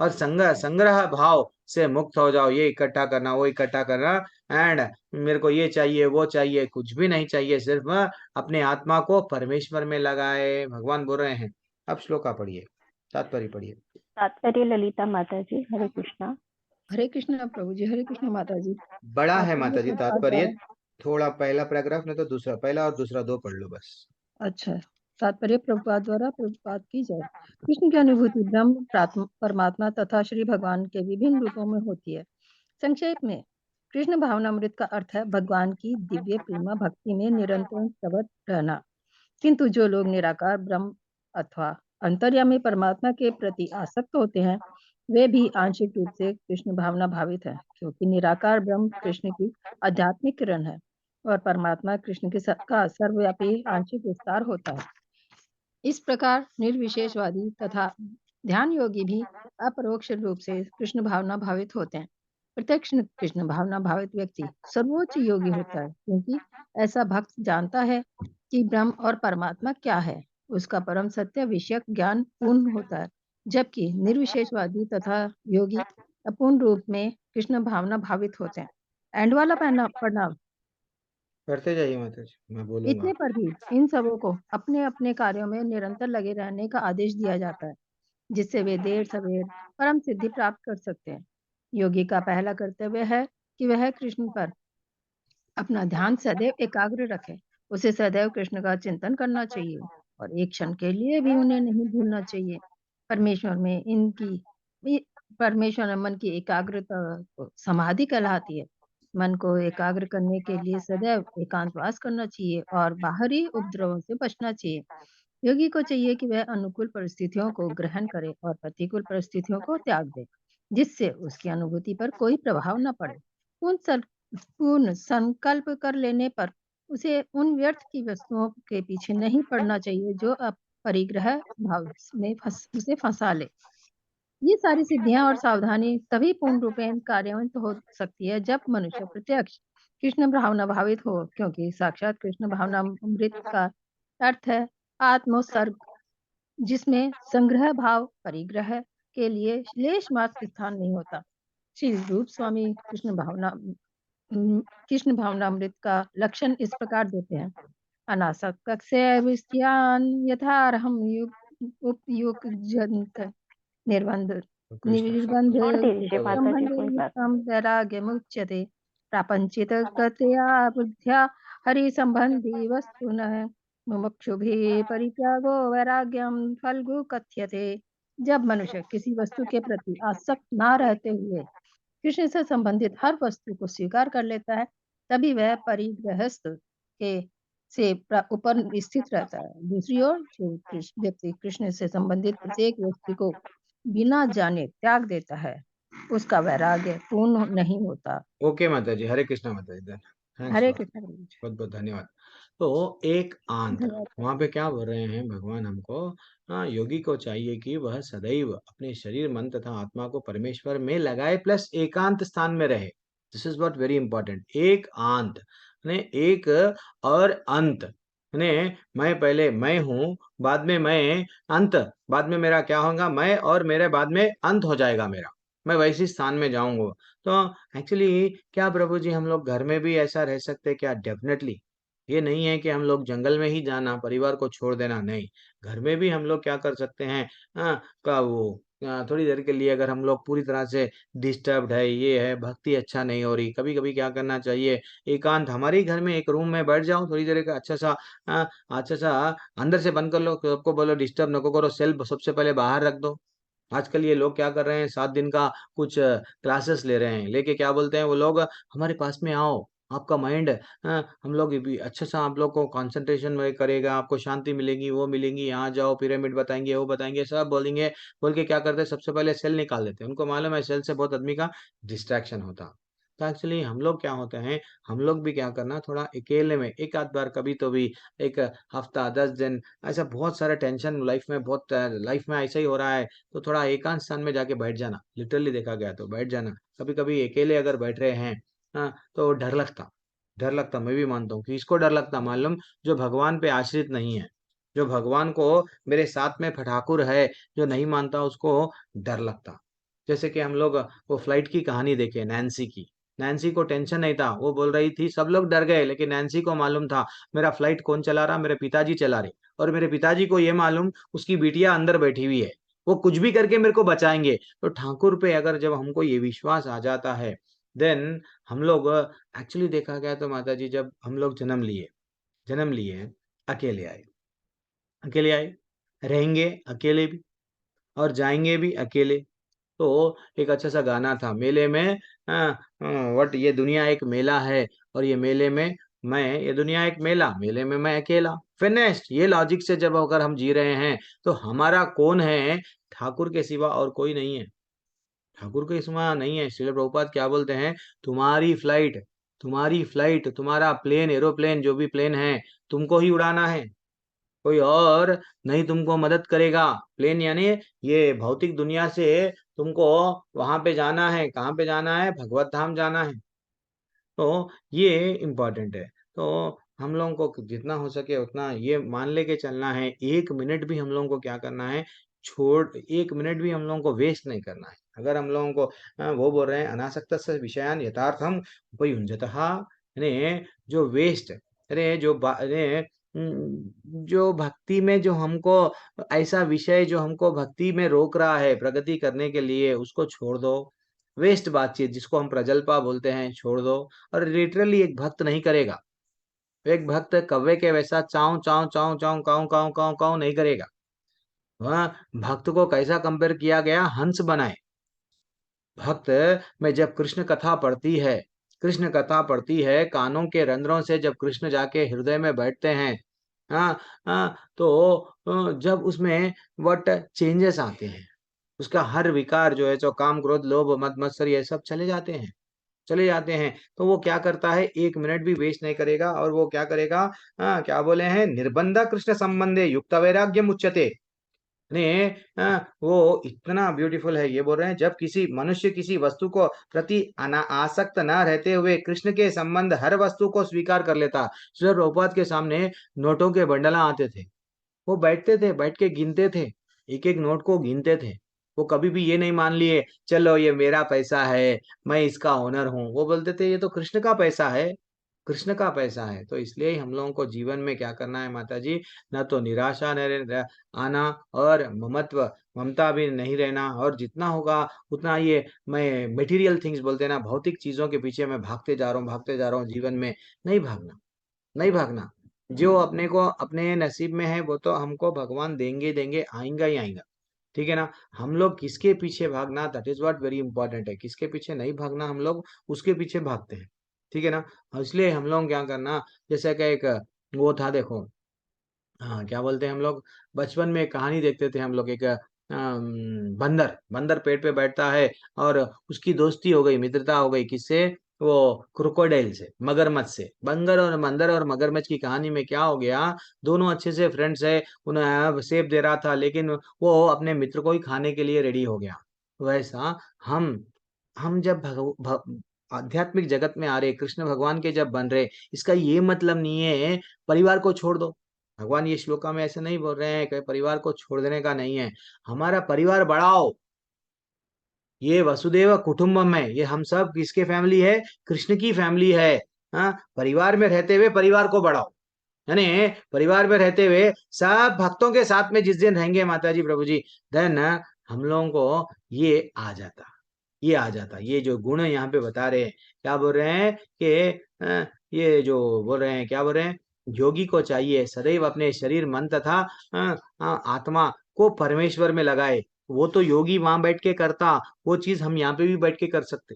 और संग्रह भाव से मुक्त हो जाओ। ये इकट्ठा करना, वो इकट्ठा करना, एंड मेरे को ये चाहिए वो चाहिए, कुछ भी नहीं चाहिए, सिर्फ अपने आत्मा को परमेश्वर में लगाए, भगवान बोल रहे हैं। अब श्लोका पढ़िए, तात्पर्य पढ़िए। तात्पर्य ललिता माता जी, हरे कृष्णा। हरे कृष्णा प्रभु जी, हरे कृष्णा माता जी। बड़ा है तात्पर्य माता जी प्रभुपाद तात्पर्य, द्वारा, थोड़ा पहला पैराग्राफ नहीं तो दूसरा, पहला और दूसरा 2 पढ़ लो बस। अच्छा, तात्पर्य प्रभुपाद द्वारा प्रभुपाद की जय। कृष्ण की अनुभूति ब्रह्म, परमात्मा तथा श्री भगवान के विभिन्न रूपों में होती है। संक्षेप में, कृष्ण भावनामृत का अर्थ है भगवान की दिव्य प्रेमा भक्ति में निरंतर प्रवृत्त रहना। किंतु जो लोग निराकार ब्रह्म अथवा अंतर्यामी परमात्मा के प्रति आसक्त होते हैं, वे भी आंशिक रूप से कृष्ण भावना भावित है, क्योंकि निराकार ब्रह्म कृष्ण की आध्यात्मिक किरण है और परमात्मा कृष्ण के का सर्वव्यापी आंशिक विस्तार होता है। इस प्रकार निर्विशेषवादी तथा ध्यान योगी भी अपरोक्ष रूप से कृष्ण भावना भावित होते हैं। प्रत्यक्ष कृष्ण भावना भावित व्यक्ति सर्वोच्च योगी होता है, क्योंकि ऐसा भक्त जानता है कि ब्रह्म और परमात्मा क्या है, उसका परम सत्य विषयक ज्ञान पूर्ण होता है। जबकि निर्विशेषवादी तथा योगी अपूर्ण रूप में कृष्ण भावना भावित होते हैं। एंड वाला प्रणाम। करते जाइए माता जी, मैं बोलूंगा। इतने पर भी इन सबों को अपने अपने कार्यों में निरंतर लगे रहने का आदेश दिया जाता है, जिससे वे देर सवेर परम सिद्धि प्राप्त कर सकते हैं। योगी का पहला कर्तव्य है कि वह कृष्ण पर अपना ध्यान सदैव एकाग्र रखे। उसे सदैव कृष्ण का चिंतन करना चाहिए और एक क्षण के लिए भी उन्हें नहीं भूलना चाहिए। परमेश्वर में परमेश्वर में मन की एकाग्रता को समाधि कहलाती है। मन को एकाग्र करने के लिए सदैव एकांतवास करना चाहिए और बाहरी उपद्रवों से बचना चाहिए। योगी को चाहिए कि वह अनुकूल परिस्थितियों को ग्रहण करे और प्रतिकूल परिस्थितियों को त्याग दे, जिससे उसकी अनुभूति पर कोई प्रभाव न पड़े। पूर्ण संकल्प कर लेने पर उसे उन व्यर्थ की वस्तुओं के पीछे नहीं पड़ना चाहिए जो परिग्रह भाव में उसे फंसा ले। ये सारी सिद्धियां और सावधानी तभी पूर्ण रूपेण कार्यान्वित हो सकती है जब मनुष्य प्रत्यक्ष कृष्ण भावना भावित हो, क्योंकि साक्षात कृष्ण भावना अमृत का अर्थ है आत्मोत्सर्ग, जिसमें संग्रह भाव परिग्रह के लिए लेश मात्र स्थान नहीं होता। श्री रूप स्वामी कृष्ण भावनामृत का लक्षण इस प्रकार देते हैं। अनासक्तस्य विषयान् यथार्हं उपयुज्यन्त निर्बंध निर्बंध और तेजी से माता जी कोई बात संबंध वैराग्यमुच्यते प्रापंचिकतया बुद्ध्या हरिसंबंधी वस्तुनः मुमुक्षुभिः परित्यागो वैराग्यम फल्गु कथ्यते। जब मनुष्य किसी वस्तु के प्रति आसक्त ना रहते हुए कृष्ण से संबंधित हर वस्तु को स्वीकार कर लेता है, तभी वह परिग्रहस्थ के से ऊपर स्थित रहता है। दूसरी ओर जो व्यक्ति कृष्ण से संबंधित प्रत्येक वस्तु को बिना जाने त्याग देता है, उसका वैराग्य पूर्ण नहीं होता। ओके माता जी, हरे कृष्णा माता जी। हरे कृष्ण। बहुत बहुत धन्यवाद। तो एक आंत, वहां पे क्या बोल रहे हैं भगवान हमको? हाँ, योगी को चाहिए कि वह सदैव अपने शरीर मन तथा आत्मा को परमेश्वर में लगाए, प्लस एकांत स्थान में रहे। This is what very important. एक आंत ने एक और अंत ने, मैं पहले मैं हूँ, बाद में मैं अंत, बाद में मेरा क्या होगा? मैं और मेरे बाद में अंत हो जाएगा मेरा, मैं वैसी स्थान में जाऊंगा। तो एक्चुअली क्या प्रभु जी हम लोग घर में भी ऐसा रह सकते हैं क्या? डेफिनेटली। ये नहीं है कि हम लोग जंगल में ही जाना, परिवार को छोड़ देना, नहीं। घर में भी हम लोग क्या कर सकते हैं? का वो थोड़ी देर के लिए अगर हम लोग पूरी तरह से डिस्टर्ब्ड है, ये है, भक्ति अच्छा नहीं हो रही, कभी कभी क्या करना चाहिए? एकांत, हमारे ही घर में एक रूम में बैठ जाओ थोड़ी देर का, अच्छा सा अंदर से बंद कर लो, सबको बोलो डिस्टर्ब नको करो, सेल सबसे पहले बाहर रख दो। आजकल ये लोग क्या कर रहे हैं? 7 दिन का कुछ क्लासेस ले रहे हैं, लेके क्या बोलते हैं वो लोग? हमारे पास में आओ, आपका माइंड, हम लोग भी अच्छा सा आप लोग को कंसंट्रेशन में करेगा, आपको शांति मिलेगी, वो मिलेंगी, यहाँ जाओ, पिरामिड बताएंगे, वो बताएंगे, सब बोलेंगे। बोल के क्या करते हैं? सबसे पहले सेल निकाल देते हैं। उनको मालूम है सेल से बहुत आदमी का डिस्ट्रैक्शन होता। तो एक्चुअली हम लोग क्या होते हैं? हम लोग भी क्या करना, थोड़ा अकेले में एक आध बार कभी तो भी, एक हफ्ता 10 दिन, ऐसा बहुत सारा टेंशन लाइफ में, बहुत लाइफ में ऐसा ही हो रहा है, तो थोड़ा एकांत स्थान में जाके बैठ जाना। लिटरली देखा गया तो बैठ जाना। कभी कभी अकेले अगर बैठ रहे हैं, तो डर लगता, डर लगता। मैं भी मानता हूँ कि इसको डर लगता मालूम, जो भगवान पे आश्रित नहीं है, जो भगवान को मेरे साथ में ठाकुर है, जो नहीं मानता, उसको डर लगता। जैसे कि हम लोग वो फ्लाइट की कहानी देखे, नैन्सी की। नैन्सी को टेंशन नहीं था, वो बोल रही थी, सब लोग डर गए, लेकिन नैन्सी को मालूम था मेरा फ्लाइट कौन चला रहा? मेरे पिताजी चला रहे। और मेरे पिताजी को ये मालूम उसकी बिटिया अंदर बैठी हुई है, वो कुछ भी करके मेरे को बचाएंगे। तो ठाकुर पे अगर जब हमको ये विश्वास आ जाता है, देन हम लोग एक्चुअली देखा गया तो माता जी, जब हम लोग जन्म लिए, अकेले आए, अकेले आए, रहेंगे अकेले भी, और जाएंगे भी अकेले। तो एक अच्छा सा गाना था मेले में, वट ये दुनिया एक मेला है, और ये मेले में मैं, ये दुनिया एक मेला, मेले में मैं अकेला। फिनिश्ड। ये लॉजिक से जब अगर हम जी रहे हैं, तो हमारा कौन है? ठाकुर के सिवा और कोई नहीं है, ठाकुर के सिवा नहीं है। श्रील प्रभुपाद क्या बोलते हैं? तुम्हारी फ्लाइट, तुम्हारा प्लेन, एरोप्लेन, जो भी प्लेन है, तुमको ही उड़ाना है, कोई और नहीं तुमको मदद करेगा। प्लेन यानी ये भौतिक दुनिया से तुमको वहां पे जाना है, कहाँ पे जाना है? भगवत धाम जाना है। तो ये इम्पोर्टेंट है। तो हम लोगों को जितना हो सके उतना ये मान लेके चलना है, 1 मिनट भी हम लोगों को क्या करना है? छोड़ 1 मिनट भी हम लोगों को वेस्ट नहीं करना है। अगर हम लोगों को वो बोल रहे हैं अनासक्त विषयान यथार्थम उपयुंजतः, यानी जो वेस्ट, अरे जो भक्ति में जो हमको, ऐसा विषय जो हमको भक्ति में रोक रहा है प्रगति करने के लिए, उसको छोड़ दो। वेस्ट बातचीत जिसको हम प्रजल्पा बोलते हैं, छोड़ दो। और लिटरली एक भक्त नहीं करेगा, एक भक्त कव्वे के वैसा चाव चाव चाव चाव काव काव काव काव नहीं करेगा। वह भक्त को कैसा कंपेयर किया गया? हंस बनाए। भक्त में जब कृष्ण कथा पढ़ती है, कानों के रंध्रों से जब कृष्ण जाके हृदय में बैठते हैं, हाँ तो जब उसमें वट चेंजेस आते हैं, उसका हर विकार जो है, जो काम क्रोध लोभ मद मत्सर, ये सब चले जाते हैं। चले जाते हैं। तो वो क्या करता है, 1 मिनट भी वेस्ट नहीं करेगा और वो क्या करेगा, क्या बोले हैं, निर्बंध कृष्ण संबंधे युक्त वैराग्यम उच्यते। ने वो इतना ब्यूटीफुल है, ये बोल रहे हैं जब किसी मनुष्य किसी वस्तु को प्रति आसक्त न रहते हुए कृष्ण के संबंध हर वस्तु को स्वीकार कर लेता। श्री प्रभुपाद के सामने नोटों के बंडल आते थे, वो बैठते थे, बैठ के गिनते थे, एक एक नोट को गिनते थे। वो कभी भी ये नहीं मान लिए चलो ये मेरा पैसा है, मैं इसका ओनर हूँ। वो बोलते थे ये तो कृष्ण का पैसा है, कृष्ण का पैसा है। तो इसलिए ही हम लोगों को जीवन में क्या करना है माता जी, न तो निराशा आना और ममत्व ममता भी नहीं रहना, और जितना होगा उतना ये मैं मटेरियल थिंग्स बोलते हैं ना, भौतिक चीजों के पीछे मैं भागते जा रहा हूँ, भागते जा रहा हूँ, जीवन में नहीं भागना, नहीं भागना। जो अपने को अपने नसीब में है वो तो हमको भगवान देंगे देंगे, आएगा ही आएगा। ठीक है ना। हम लोग किसके पीछे भागना, that is what very important है। किसके पीछे नहीं भागना, हम लोग उसके पीछे भागते हैं। ठीक है ना। इसलिए हम लोग क्या करना, जैसे कि एक वो था देखो, हाँ क्या बोलते हैं हम लोग, बचपन में एक कहानी देखते थे हम लोग, एक बंदर बंदर पेड़ पे बैठता है और उसकी दोस्ती हो गई, मित्रता हो गई, किससे, वो क्रोकोडाइल से, मगरमच्छ से। बंदर और मगरमच्छ की कहानी में क्या हो गया, दोनों अच्छे से फ्रेंड्स है, उन्हें सेब दे रहा था लेकिन वो अपने मित्र को ही खाने के लिए रेडी हो गया। वैसा हम जब आध्यात्मिक जगत में आ रहे, कृष्ण भगवान के जब बन रहे, इसका ये मतलब नहीं है परिवार को छोड़ दो। भगवान ये श्लोका में ऐसे नहीं बोल रहे हैं कि परिवार को छोड़ देने का नहीं है, हमारा परिवार बढ़ाओ। ये वसुदेव कुटुंबम है, ये हम सब किसके फैमिली है, कृष्ण की फैमिली है। हाँ, परिवार में रहते हुए परिवार को बढ़ाओ, यानी परिवार में रहते हुए सब भक्तों के साथ में जिस दिन रहेंगे माता जी प्रभु जी, देन हम लोगों को ये आ जाता, ये आ जाता। ये जो गुण यहाँ पे बता रहे हैं, क्या बोल रहे हैं कि ये जो बोल रहे हैं, क्या बोल रहे हैं, योगी को चाहिए सदैव अपने शरीर मन तथा आत्मा को परमेश्वर में लगाए। वो तो योगी वहां बैठ के करता, वो चीज हम यहाँ पे भी बैठ के कर सकते।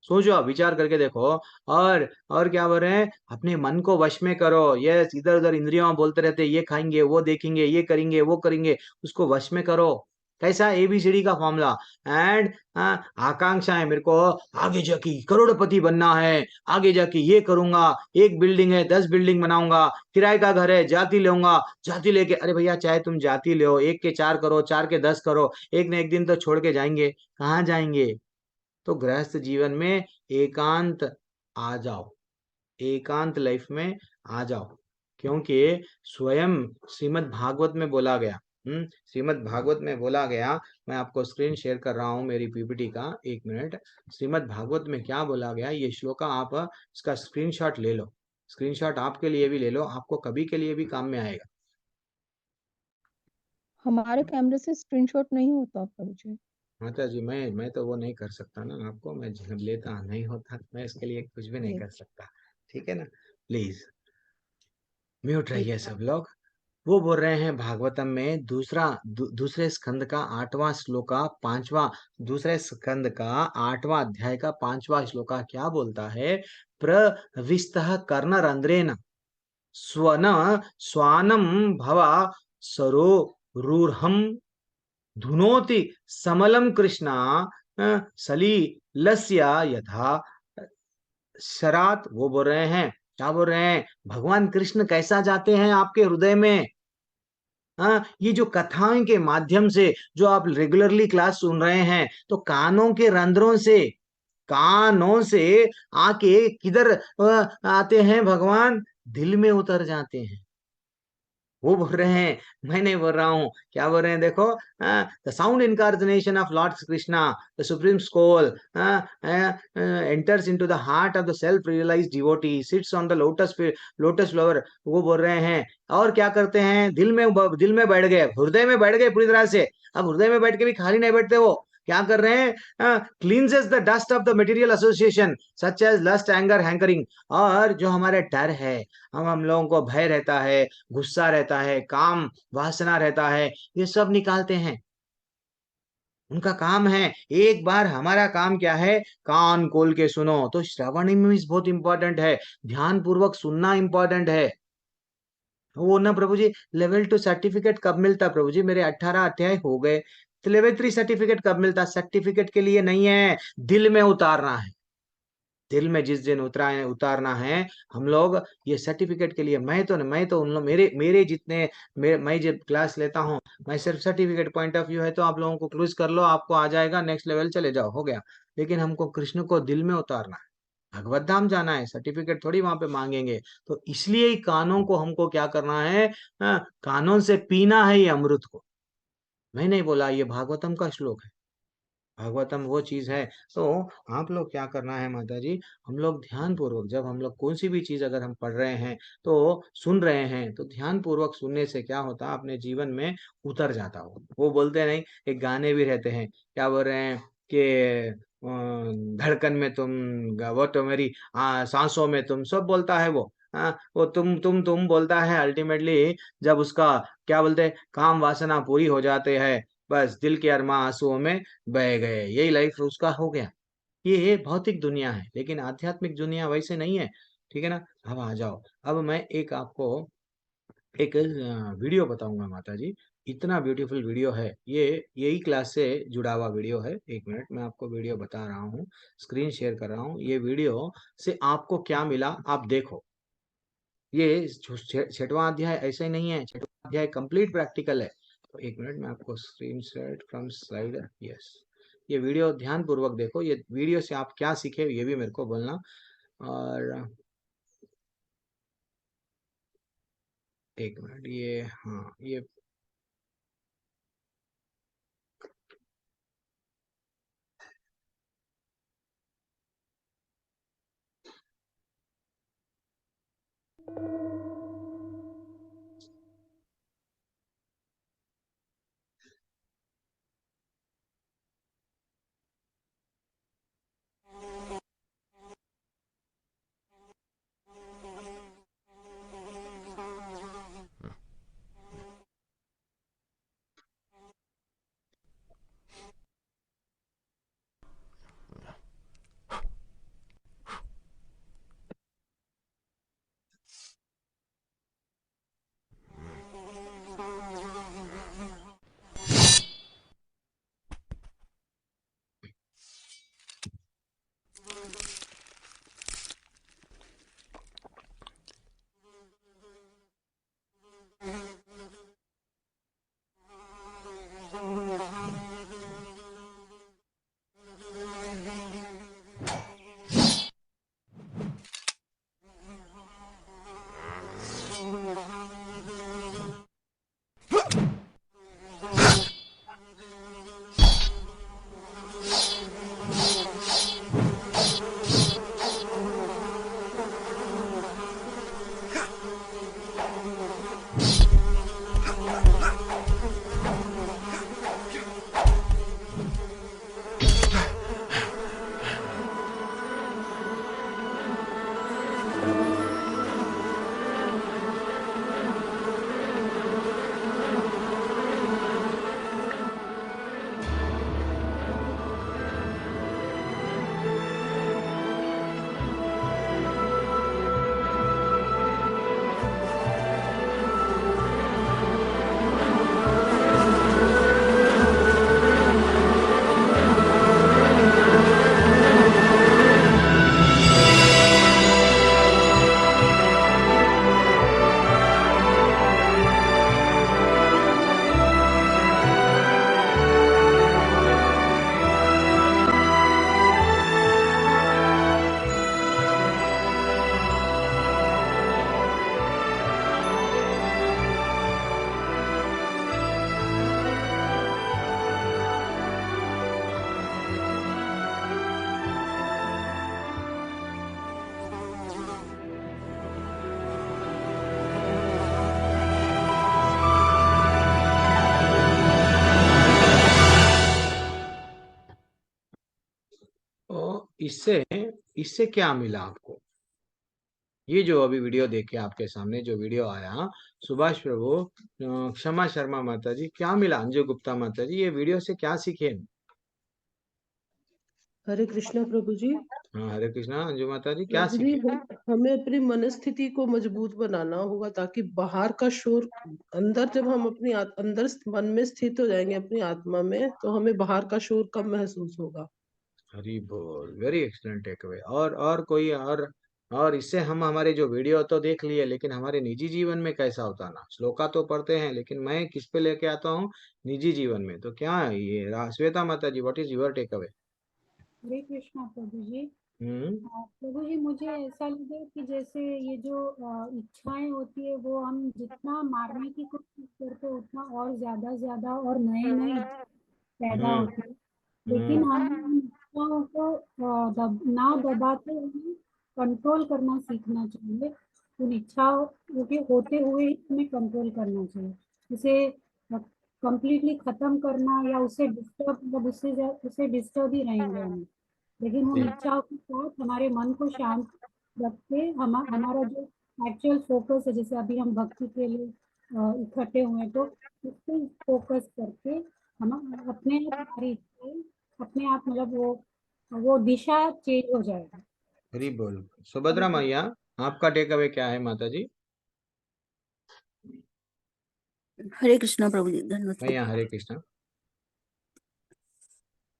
सोचो, आप विचार करके देखो। और क्या बोल रहे हैं, अपने मन को वश में करो। ये इधर उधर इंद्रियों बोलते रहते, ये खाएंगे, वो देखेंगे, ये करेंगे, वो करेंगे, उसको वश में करो। कैसा, एबीसीडी का फॉर्मूला। एंड आकांक्षा है, मेरे को आगे जाके करोड़पति बनना है, आगे जाके ये करूंगा, एक बिल्डिंग है 10 बिल्डिंग बनाऊंगा, किराए का घर है, जाति लूंगा, जाति लेके, अरे भैया चाहे तुम जाति लो, 1 के 4 करो, 4 के 10 करो, एक न एक दिन तो छोड़ के जाएंगे, कहाँ जाएंगे। तो गृहस्थ जीवन में एकांत आ जाओ, एकांत लाइफ में आ जाओ, क्योंकि स्वयं श्रीमद् भागवत में बोला गया। श्रीमद् भागवत में बोला गया, मैं आपको स्क्रीन शेयर कर रहा हूं मेरी पीपीटी का, 1 मिनट। श्रीमद् भागवत में क्या बोला गया, ये श्लोका आप इसका स्क्रीनशॉट ले लो, स्क्रीनशॉट आपके लिए भी ले लो, आपको कभी के लिए भी काम में आएगा। हमारे कैमरे से स्क्रीनशॉट नहीं होता प्रभु जी। माता जी, मैं तो वो नहीं कर सकता ना, आपको मैं जब लेता नहीं होता, मैं इसके लिए कुछ भी नहीं कर सकता। ठीक है ना। प्लीज म्यूट रहिए सब लोग। वो बोल रहे हैं भागवतम में दूसरे स्कंद का 8वां श्लोका 5वां, दूसरे स्कंद का 8वां अध्याय का 5वां श्लोका क्या बोलता है, प्रविष्टः कर्णरंध्रेण स्वन स्वानम भवा सरोरुहम धुनोति समलम कृष्णा सलीलस्य यथा शरात। वो बोल रहे हैं, क्या बोल रहे हैं, भगवान कृष्ण कैसा जाते हैं आपके हृदय में। ये जो कथाओं के माध्यम से जो आप रेगुलरली क्लास सुन रहे हैं, तो कानों के रंध्रों से, कानों से आके किधर आते हैं भगवान, दिल में उतर जाते हैं। वो बोल रहे हैं, मैं नहीं बोल रहा हूँ, क्या बोल रहे हैं देखो, the sound incarnation of Lord Krishna, the supreme soul enters into the heart of the self realized devotee, sits on the lotus flower। वो बोल रहे हैं, और क्या करते हैं, दिल में बैठ गए, हृदय में बैठ गए पूरी तरह से। अब हृदय में बैठ के भी खाली नहीं बैठते, वो क्या कर रहे हैं, cleanses the dust of the material association such as lust anger hankering. और जो हमारे डर है, हम लोगों को भय रहता है, गुस्सा रहता है, काम वासना रहता है, ये सब निकालते हैं। उनका काम है। एक बार हमारा काम क्या है, कान खोल के सुनो। तो श्रवण में बहुत इंपॉर्टेंट है, ध्यान पूर्वक सुनना इंपॉर्टेंट है। वो ना प्रभु जी, लेवल 2 सर्टिफिकेट कब मिलता प्रभु जी, मेरे 18 अध्याय हो गए, तो लेवल 3 सर्टिफिकेट कब मिलता। सर्टिफिकेट के लिए नहीं है, दिल में उतारना है। दिल में जिस दिन उतारना है हम लोग, ये सर्टिफिकेट के लिए मैं तो उन लोग मेरे जितने मैं जब क्लास लेता हूँ, मैं सिर्फ सर्टिफिकेट पॉइंट ऑफ व्यू है तो आप लोगों को क्रूज कर लो, आपको आ जाएगा, नेक्स्ट लेवल चले जाओ, हो गया। लेकिन हमको कृष्ण को दिल में उतारना है, भगवत धाम जाना है, सर्टिफिकेट थोड़ी वहां पे मांगेंगे। तो इसलिए ही कानों को हमको क्या करना है, कानों से पीना है ये अमृत को। मैं नहीं बोला, ये भागवतम का श्लोक है, भागवतम वो चीज है। तो आप लोग क्या करना है माता जी, हम लोग ध्यान पूर्वक, जब हम लोग कोई सी भी चीज अगर हम पढ़ रहे हैं तो सुन रहे हैं, तो ध्यान पूर्वक सुनने से क्या होता है, अपने जीवन में उतर जाता हो। वो बोलते नहीं, एक गाने भी रहते हैं, क्या बोल रहे हैं कि धड़कन में तुम, वो तो मेरी सांसों में तुम, सब बोलता है वो। वो तुम बोलता है, अल्टीमेटली जब उसका क्या बोलते हैं, काम वासना पूरी हो जाते हैं, बस दिल के अरमा आंसुओं में बह गए, यही लाइफ उसका हो गया। ये भौतिक दुनिया है, लेकिन आध्यात्मिक दुनिया वैसे नहीं है। ठीक है ना। अब आ जाओ, अब मैं एक आपको एक वीडियो बताऊंगा माता जी, इतना ब्यूटीफुल वीडियो है ये, यही क्लास से जुड़ा हुआ वीडियो है। एक मिनट, मैं आपको वीडियो बता रहा हूँ, स्क्रीन शेयर कर रहा हूँ। ये वीडियो से आपको क्या मिला आप देखो। ये छठवां अध्याय ऐसे ही नहीं है, छठवां अध्याय कंप्लीट प्रैक्टिकल है। तो एक मिनट में आपको screen share from slider, yes, ये वीडियो ध्यान पूर्वक देखो, ये वीडियो से आप क्या सीखे ये भी मेरे को बोलना। और एक मिनट, ये हाँ ये तो इससे इससे क्या मिला आपको, ये जो अभी वीडियो देखे आपके सामने जो वीडियो आया, सुभाष प्रभु, क्षमा शर्मा माता जी, क्या मिला, अंजू गुप्ता माता जी, ये वीडियो से क्या सीखे। हरे कृष्णा प्रभु जी। हाँ हरे कृष्णा अंजू माता जी, क्या प्रभु जी, सीखे। हमें अपनी मनस्थिति को मजबूत बनाना होगा ताकि बाहर का शोर, अंदर जब हम अपनी अंदर मन में स्थित हो जाएंगे अपनी आत्मा में, तो हमें बाहर का शोर कम महसूस होगा। हरी बोल, वेरी एक्सलेंट टेक अवे। और कोई और इससे हम हमारे जो वीडियो तो देख लिए, लेकिन हमारे निजी जीवन में कैसा उतारना? श्लोका तो पढ़ते हैं, लेकिन मैं किस पे लेके आता हूँ निजी जीवन में? तो क्या है ये श्वेता माता जी, what is your take away? Hare Krishna प्रभु जी। हम्म। प्रभु जी, मुझे ऐसा लगा कि जैसे ये जो इच्छाएं होती है वो हम जितना मारने की कोशिश करते हैं उतना और ज्यादा और नए नए पैदा हम्म। होते हैं। लेकिन हम्म। हमें उन इच्छाओं को ना दबाते हुए कंट्रोल करना सीखना चाहिए। उन इच्छाओं के होते हुए ही हमें कंट्रोल करना चाहिए। उसे कंप्लीटली खत्म करना या उसे डिस्टर्ब, मतलब उसे डिस्टर्ब ही रहेंगे हम। लेकिन उन इच्छाओं के साथ हमारे मन को शांत रख के हमारा जो एक्चुअल फोकस है, जैसे अभी हम भक्ति के लिए इकट्ठे हुए हैं, तो उस पे फोकस करके हम अपने आप हमारी इच्छाएं अपने आप, मतलब वो दिशा चेंज हो जाएगी। हरी बोल। सुभद्रा मैया, आपका टेक अवे क्या है माता जी? हरे कृष्णा प्रभु जी, धन्यवाद। मैया हरे कृष्णा।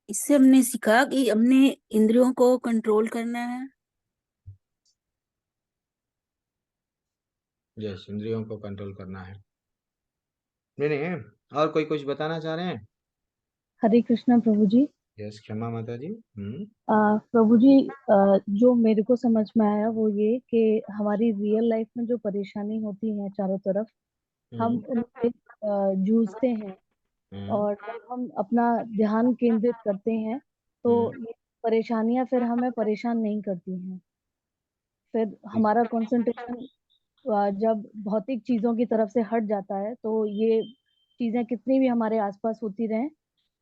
इससे हमने सीखा कि हमने इंद्रियों को कंट्रोल करना है। यस, इंद्रियों को कंट्रोल करना है। नहीं नहीं, और कोई कुछ बताना चाह रहे हैं? हरे कृष्णा प्रभु जी। यस, क्षमा माता जी। प्रभु जी, जो मेरे को समझ में आया वो ये कि हमारी रियल लाइफ में जो परेशानी होती है चारों तरफ, हम उनसे जूझते हैं। और जब हम अपना ध्यान केंद्रित करते हैं तो ये परेशानियां फिर हमें परेशान नहीं करती हैं। फिर हमारा कंसंट्रेशन जब भौतिक चीजों की तरफ से हट जाता है तो ये चीजें कितनी भी हमारे आसपास होती रहें,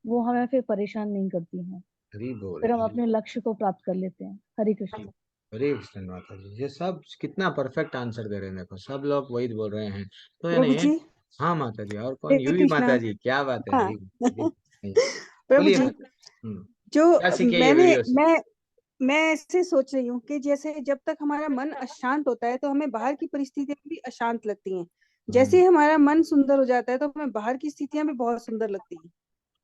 वो हमें फिर परेशान नहीं करती हैं। हरी बोल। फिर हम अपने लक्ष्य को प्राप्त कर लेते हैं। हरे कृष्ण। हरे कृष्ण माता जी, ये सब कितना परफेक्ट आंसर दे रहे हैं, देखो सब लोग वही बोल रहे हैं। तो ये प्रभु नहीं। जी, हाँ माता जी, और कौन? हरे यूवी कृष्णा। माता जी, क्या बात है, हाँ हरी हरी हरी। प्रभु बोलिए जी, माता। जो क्या सीखे ये वीडियो से? मैं ऐसे सोच रही हूँ कि जैसे जब तक हमारा मन अशांत होता है तो हमें बाहर की परिस्थितियां भी अशांत लगती हैं। जैसे ही हमारा मन सुंदर हो जाता है तो हमें बाहर की स्थितियां भी बहुत सुंदर लगती हैं।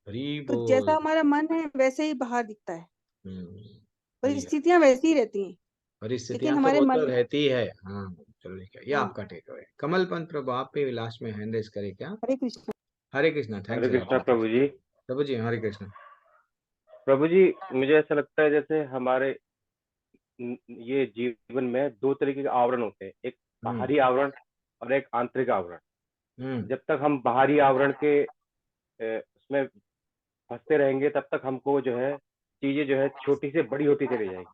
हरी तो जैसा बोल। हमारा मन है वैसे ही बाहर दिखता है। हरी। परिस्थितियां वैसी ही रहती हैं, लेकिन परिस्थितियां तो हमारे वो तो मन। रहती है। हाँ। चलो ठीक है, ये हाँ, आपका टेक अवे। कमल पंत प्रभु, आप भी लास्ट में हैंड रेस करें क्या? हरे कृष्ण। हरे कृष्णा, हरे थैंक्स कृष्णा लॉट। प्रभु जी। प्रभु जी हरे कृष्णा। प्रभु जी, मुझे ऐसा लगता है जैसे हमारे ये जीवन में दो तरीके के आवरण होते हैं, एक बाहरी आवरण और एक आंतरिक आवरण। जब तक हम बाहरी आवरण के उसमें फंसते रहेंगे तब तक हमको जो है चीजें जो है छोटी से बड़ी होती चली जाएंगी।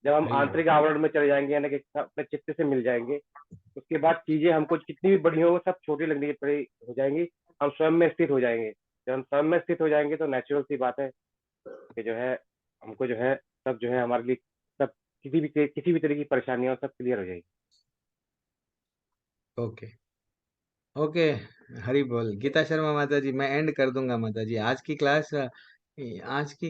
जब हम आंतरिक आवरण में चले जाएंगे, यानी कि अपने चित्त से मिल जाएंगे, उसके बाद चीजें हमको कितनी भी बड़ी हो सब छोटी लगने की बड़ी हो जाएंगी। हम स्वयं में स्थित हो जाएंगे। जब हम स्वयं में स्थित हो जाएंगे तो नेचुरल सी बात है कि जो है हमको जो है सब जो है हमारे लिए सब किसी भी तरह की परेशानियां सब क्लियर हो जाएगी। Okay okay. हरी बोल। गीता शर्मा माता जी, मैं एंड कर दूंगा माता जी आज की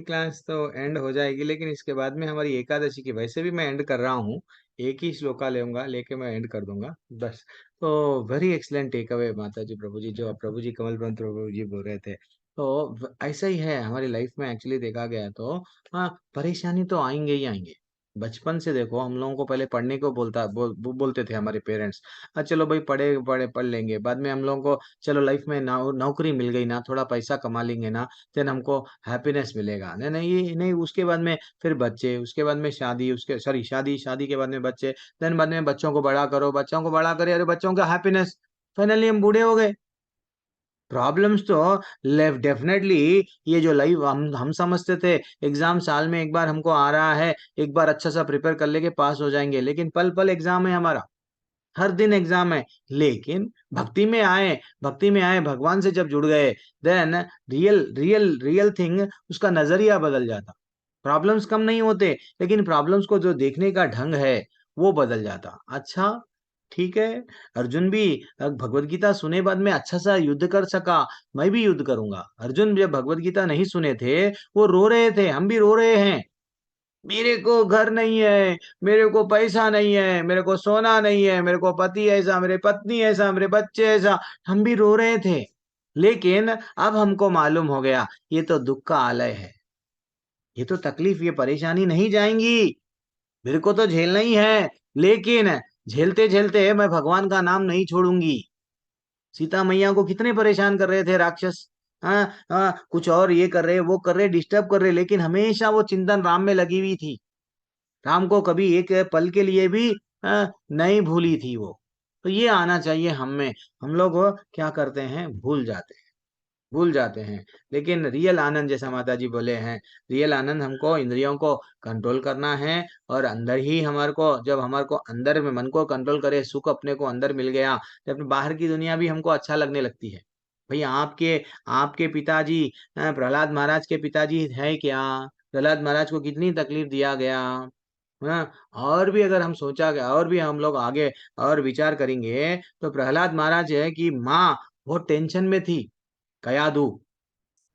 क्लास तो एंड हो जाएगी, लेकिन इसके बाद में हमारी एकादशी की वैसे भी मैं एंड कर रहा हूँ। एक ही श्लोका लेऊंगा, लेके मैं एंड कर दूंगा बस। तो वेरी एक्सलेंट टेक अवे माता जी, प्रभु जी, जो प्रभु जी कमल पंत प्रभु जी बोल रहे थे। तो ऐसा ही है हमारी लाइफ में, एक्चुअली देखा गया तो हाँ, परेशानी तो आएंगे ही आएंगे। बचपन से देखो, हम लोगों को पहले पढ़ने को बोलते थे हमारे पेरेंट्स। चलो भाई, पढ़े पढ़े पढ़ लेंगे, बाद में हम लोगों को चलो लाइफ में नौकरी मिल गई ना, थोड़ा पैसा कमा लेंगे ना, देन हमको हैप्पीनेस मिलेगा। नहीं नहीं, ये नहीं, उसके बाद में फिर बच्चे, उसके बाद में शादी, उसके सॉरी शादी, शादी के बाद में बच्चे, देन बाद में बच्चों को बड़ा करो, बच्चों को बड़ा करे, अरे बच्चों का हैप्पीनेस, फाइनली हम बूढ़े हो गए। प्रॉब्लम्स तो लेफ्ट डेफिनेटली। ये जो लाइफ हम समझते थे एग्जाम साल में एक बार हमको आ रहा है, एक बार अच्छा सा प्रिपेयर कर लेके पास हो जाएंगे, लेकिन पल पल एग्जाम है हमारा, हर दिन एग्जाम है। लेकिन भक्ति में आए, भगवान से जब जुड़ गए, देन रियल थिंग, उसका नजरिया बदल जाता। प्रॉब्लम्स कम नहीं होते, लेकिन प्रॉब्लम्स को जो देखने का ढंग है वो बदल जाता। अच्छा, ठीक है। अर्जुन भी भगवत गीता सुने बाद में अच्छा सा युद्ध कर सका, मैं भी युद्ध करूंगा। अर्जुन जब भगवत गीता नहीं सुने थे, वो रो रहे थे, हम भी रो रहे हैं। मेरे को घर नहीं है, मेरे को पैसा नहीं है, मेरे को सोना नहीं है, मेरे को पति ऐसा, मेरे पत्नी ऐसा, मेरे बच्चे ऐसा, हम भी रो रहे थे। लेकिन अब हमको मालूम हो गया ये तो दुख का आलय है। ये तो तकलीफ, ये परेशानी नहीं जाएंगी, मेरे को तो झेलना ही है, लेकिन झेलते झेलते मैं भगवान का नाम नहीं छोड़ूंगी। सीता मैया को कितने परेशान कर रहे थे राक्षस, हाँ हाँ, कुछ और ये कर रहे वो कर रहे डिस्टर्ब कर रहे, लेकिन हमेशा वो चिंतन राम में लगी हुई थी। राम को कभी एक पल के लिए भी नहीं भूली थी वो। तो ये आना चाहिए हम में। हम लोग क्या करते हैं, भूल जाते हैं। लेकिन रियल आनंद, जैसा माता जी बोले हैं, रियल आनंद हमको इंद्रियों को कंट्रोल करना है। और अंदर ही हमारे को, जब हमारे को अंदर में मन को कंट्रोल करे, सुख अपने को अंदर मिल गया, जब बाहर की दुनिया भी हमको अच्छा लगने लगती है। भाई आपके आपके पिताजी, प्रहलाद महाराज के पिताजी है क्या? प्रहलाद महाराज को कितनी तकलीफ दिया गया, हाँ। और भी अगर हम सोचा गया, और भी हम लोग आगे और विचार करेंगे, तो प्रहलाद महाराज है कि माँ बहुत टेंशन में थी, कयादू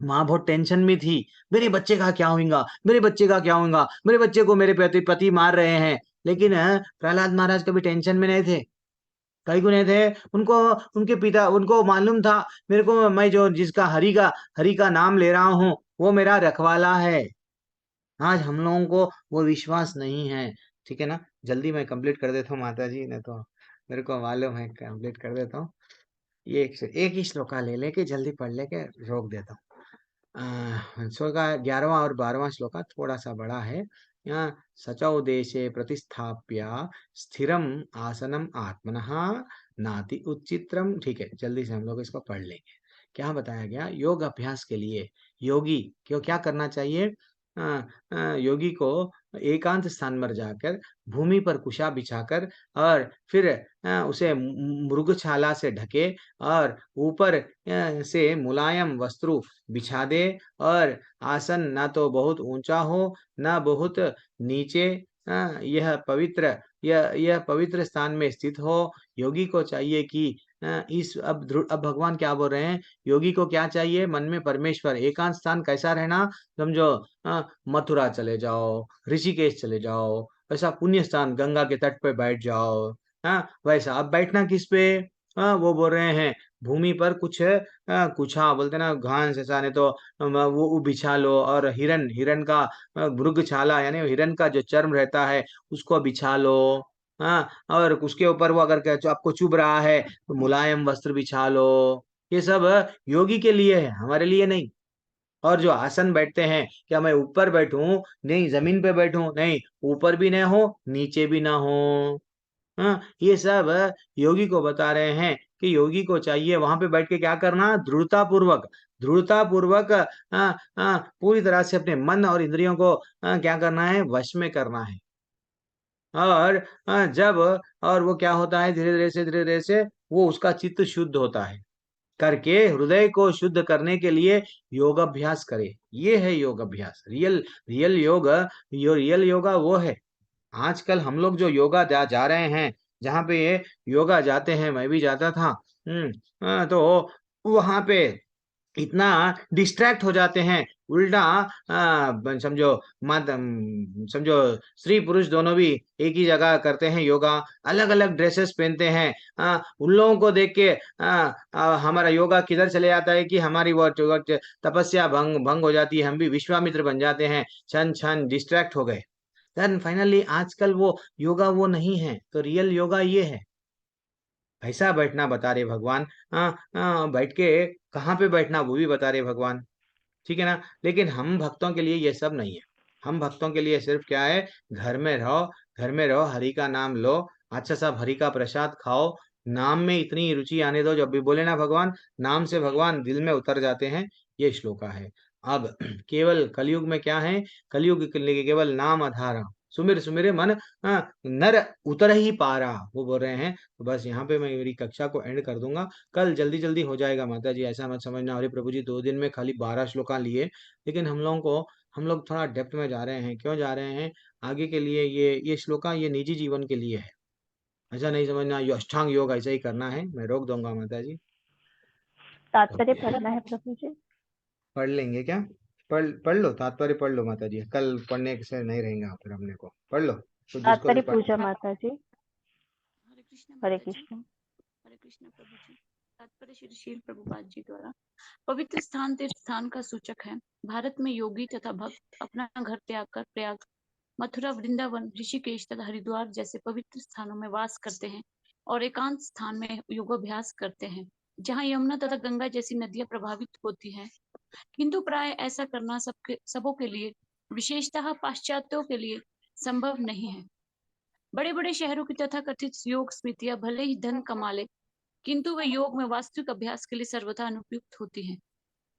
माँ बहुत टेंशन में थी। मेरे बच्चे का क्या होगा, मेरे बच्चे का क्या होगा, मेरे बच्चे को मेरे पति मार रहे हैं। लेकिन प्रहलाद महाराज कभी टेंशन में नहीं थे, कहीं को नहीं थे। उनको, उनके पिता, उनको मालूम था, मेरे को, मैं जो जिसका हरि का नाम ले रहा हूँ वो मेरा रखवाला है। आज हम लोगों को वो विश्वास नहीं है। ठीक है ना, जल्दी मैं कंप्लीट कर देता हूँ माता जी, नहीं तो मेरे को मालूम है, कंप्लीट कर देता हूँ। ये एक ही श्लोका ले लेके जल्दी पढ़ लेके रोक देता हूँ। श्लोक 11वां और 12वां श्लोका थोड़ा सा बड़ा है। यहाँ सचौ देशे प्रतिस्थाप्य स्थिरम आसनम आत्मनः नाति उच्चित्रम। ठीक है, जल्दी से हम लोग इसको पढ़ लेंगे। क्या बताया गया, योग अभ्यास के लिए योगी क्यों क्या करना चाहिए? योगी को एकांत स्थान पर जाकर भूमि पर कुशा बिछाकर, और फिर उसे मृगछाला से ढके, और ऊपर से मुलायम वस्त्र बिछा दे, और आसन ना तो बहुत ऊंचा हो ना बहुत नीचे, यह पवित्र स्थान में स्थित हो। योगी को चाहिए कि अब भगवान क्या बोल रहे हैं, योगी को क्या चाहिए, मन में परमेश्वर। एकांत स्थान कैसा रहना, समझो, मथुरा चले जाओ, ऋषिकेश चले जाओ, वैसा पुण्य स्थान गंगा के तट पे बैठ जाओ। वैसा अब बैठना किस पे? वो बोल रहे हैं भूमि पर कुछ कुछा बोलते ना, घास ऐसा, नहीं तो वो बिछा लो, और हिरन का मृगछाला यानी हिरन का जो चर्म रहता है उसको बिछा लो। हाँ, और उसके ऊपर वो अगर आपको चुभ रहा है तो मुलायम वस्त्र बिछा लो। ये सब योगी के लिए है, हमारे लिए नहीं। और जो आसन बैठते हैं, क्या मैं ऊपर बैठूं? नहीं, जमीन पे बैठूं? नहीं, ऊपर भी ना हो नीचे भी ना हो। हाँ, ये सब योगी को बता रहे हैं कि योगी को चाहिए वहां पे बैठ के क्या करना, दृढ़ता पूर्वक पूरी तरह से अपने मन और इंद्रियों को क्या करना है, वश में करना है। और जब, और वो क्या होता है, धीरे धीरे से वो उसका चित्त शुद्ध होता है। करके हृदय को शुद्ध करने के लिए योग अभ्यास करे। ये है योग अभ्यास, रियल योगा वो है। आजकल हम लोग जो योगा जा रहे हैं, जहाँ पे ये योगा जाते हैं, मैं भी जाता था। तो वहां पे इतना डिस्ट्रैक्ट हो जाते हैं, उल्टा समझो, समझो स्त्री पुरुष दोनों भी एक ही जगह करते हैं योगा, अलग अलग ड्रेसेस पहनते हैं। उन लोगों को देख के हमारा योगा किधर चले जाता है कि हमारी वो तपस्या भंग हो जाती है, हम भी विश्वामित्र बन जाते हैं, छन छन डिस्ट्रैक्ट हो गए। देन फाइनली आजकल वो योगा वो नहीं है, तो रियल योगा ये है। ऐसा बैठना बता रहे भगवान। बैठ के कहाँ पे बैठना वो भी बता रहे भगवान। ठीक है ना, लेकिन हम भक्तों के लिए ये सब नहीं है। हम भक्तों के लिए सिर्फ क्या है, घर में रहो, हरि का नाम लो, अच्छा सा हरि का प्रसाद खाओ, नाम में इतनी रुचि आने दो, जब भी बोले ना भगवान, नाम से भगवान दिल में उतर जाते हैं। ये श्लोका है। अब केवल कलयुग में क्या है, कलयुग के लिए केवल नाम आधारा, सुमिर सुमिर मन नर उतर ही पारा, वो बोल रहे हैं। तो बस यहाँ पे मैं मेरी कक्षा को एंड कर दूंगा। कल जल्दी जल्दी हो जाएगा माता जी, ऐसा मत समझना अरे प्रभु जी 2 दिन में खाली 12 श्लोका लिए। लेकिन हम लोग थोड़ा डेप्थ में जा रहे हैं। क्यों जा रहे हैं? आगे के लिए ये श्लोका ये निजी जीवन के लिए है। ऐसा नहीं समझना ये अष्टांग योग ऐसा ही करना है। मैं रोक दूंगा माता जी। तात्पर्य पढ़ना है प्रभु जी। पढ़ लेंगे क्या? पढ़ लो, तात्पर्य पढ़ लो माता जी, कल पढ़ने से नहीं रहेगा फिर हमने को। पढ़ लो तो जिसको भी तात्पर्य पूजा माता जी। हरे कृष्ण हरे माता जी। कृष्ण। हरे कृष्ण प्रभु जी। तात्पर्य श्री शील प्रभुपाद जी द्वारा। पवित्र स्थान तीर्थ स्थान का सूचक है। भारत में योगी तथा भक्त अपना घर त्याग कर प्रयाग, मथुरा, वृंदावन, ऋषिकेश तथा हरिद्वार जैसे पवित्र स्थानों में वास करते हैं और एकांत स्थान में योगाभ्यास करते हैं, जहाँ यमुना तथा गंगा जैसी नदियां प्रभावित होती हैं। किंतु प्राय ऐसा करना सबों के लिए, विशेषतः पाश्चात्यों के लिए संभव नहीं है। बड़े बड़े शहरों की तथा कथित योग समितियां भले ही धन कमा ले, किंतु वे योग में वास्तविक अभ्यास के लिए सर्वथा अनुपयुक्त होती हैं।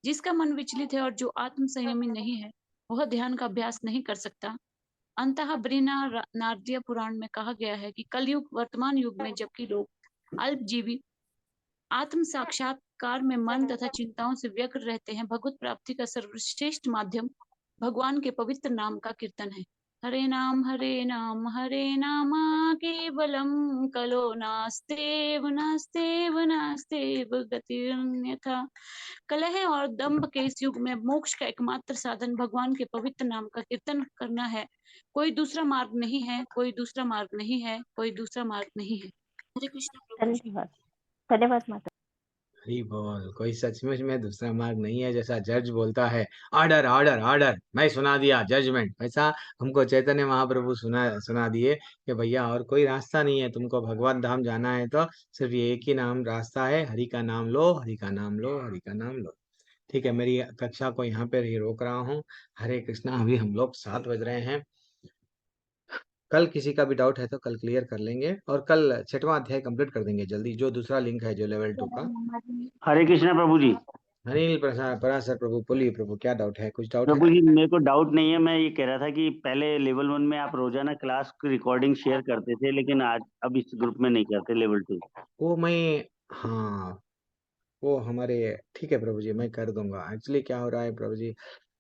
जिसका मन विचलित है और जो आत्म संयमी नहीं है, वह ध्यान का अभ्यास नहीं कर सकता। अंतः ब्रीना नारदीय पुराण में कहा गया है कि कलयुग वर्तमान युग में जबकि लोग अल्पजीवी आत्म साक्षात्कार में मन तथा चिंताओं से व्यग्र रहते हैं, भगवत प्राप्ति का सर्वश्रेष्ठ माध्यम भगवान के पवित्र नाम का कीर्तन है। हरे नाम केवलम कलो नास्तेव नास्तेव नास्तेव गतिरन्यथा। कलह और दंभ के इस युग में मोक्ष का एकमात्र साधन भगवान के पवित्र नाम का कीर्तन करना है। कोई दूसरा मार्ग नहीं है, कोई दूसरा मार्ग नहीं है, कोई दूसरा मार्ग नहीं है। हरे कृष्ण प्रभु जी। धन्यवाद। धन्यवाद माता। हरी बोल। कोई सचमुच में दूसरा मार्ग नहीं है, जैसा जज बोलता है ऑर्डर ऑर्डर ऑर्डर, मैं सुना दिया जजमेंट, वैसा हमको चैतन्य महाप्रभु सुना दिए कि भैया और कोई रास्ता नहीं है, तुमको भगवत धाम जाना है तो सिर्फ ये एक ही नाम रास्ता है, हरि का नाम लो, हरि का नाम लो, हरि का नाम लो। ठीक है, मेरी कक्षा को यहाँ पे ही रोक रहा हूँ। हरे कृष्णा। अभी हम लोग 7 बज रहे हैं। कल किसी का भी डाउट है तो कल क्लियर कर लेंगे और कल 6वां अध्याय कंप्लीट कर देंगे जल्दी, जो दूसरा लिंक है जो लेवल 2 का। हरे कृष्णा प्रभु जी। अनिल प्रसाद पराशर प्रभु, बोलिए प्रभु, क्या डाउट है? कुछ डाउट है? प्रभु जी मेरे को डाउट नहीं है, मैं ये कह रहा था कि पहले लेवल 1 में आप रोजाना क्लास की रिकॉर्डिंग शेयर करते थे, लेकिन आज अब इस ग्रुप में नहीं करते लेवल 2। वो मैं, हाँ वो हमारे, ठीक है प्रभु जी, मैं कर दूंगा। एक्चुअली क्या हो रहा है प्रभु जी,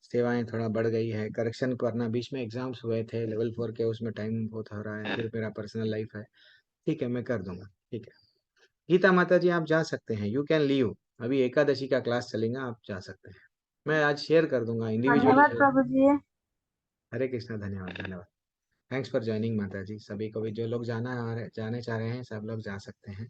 सेवाएं थोड़ा बढ़ गई है, करेक्शन करना, बीच में एग्जाम्स हुए थे लेवल 4 के, उसमें टाइम बहुत हो रहा है, फिर मेरा पर्सनल लाइफ है। ठीक है, मैं कर दूंगा। ठीक है गीता माता जी, आप जा सकते हैं, यू कैन लीव। अभी एकादशी का क्लास चलेगा, आप जा सकते हैं। मैं आज शेयर कर दूंगा इंडिविजुअली। धन्यवाद प्रभु जी। हरे कृष्णा। धन्यवाद धन्यवाद। थैंक्स फॉर ज्वाइनिंग माता जी। सभी को भी, जो लोग जाना जाने चाह रहे हैं सब लोग जा सकते हैं।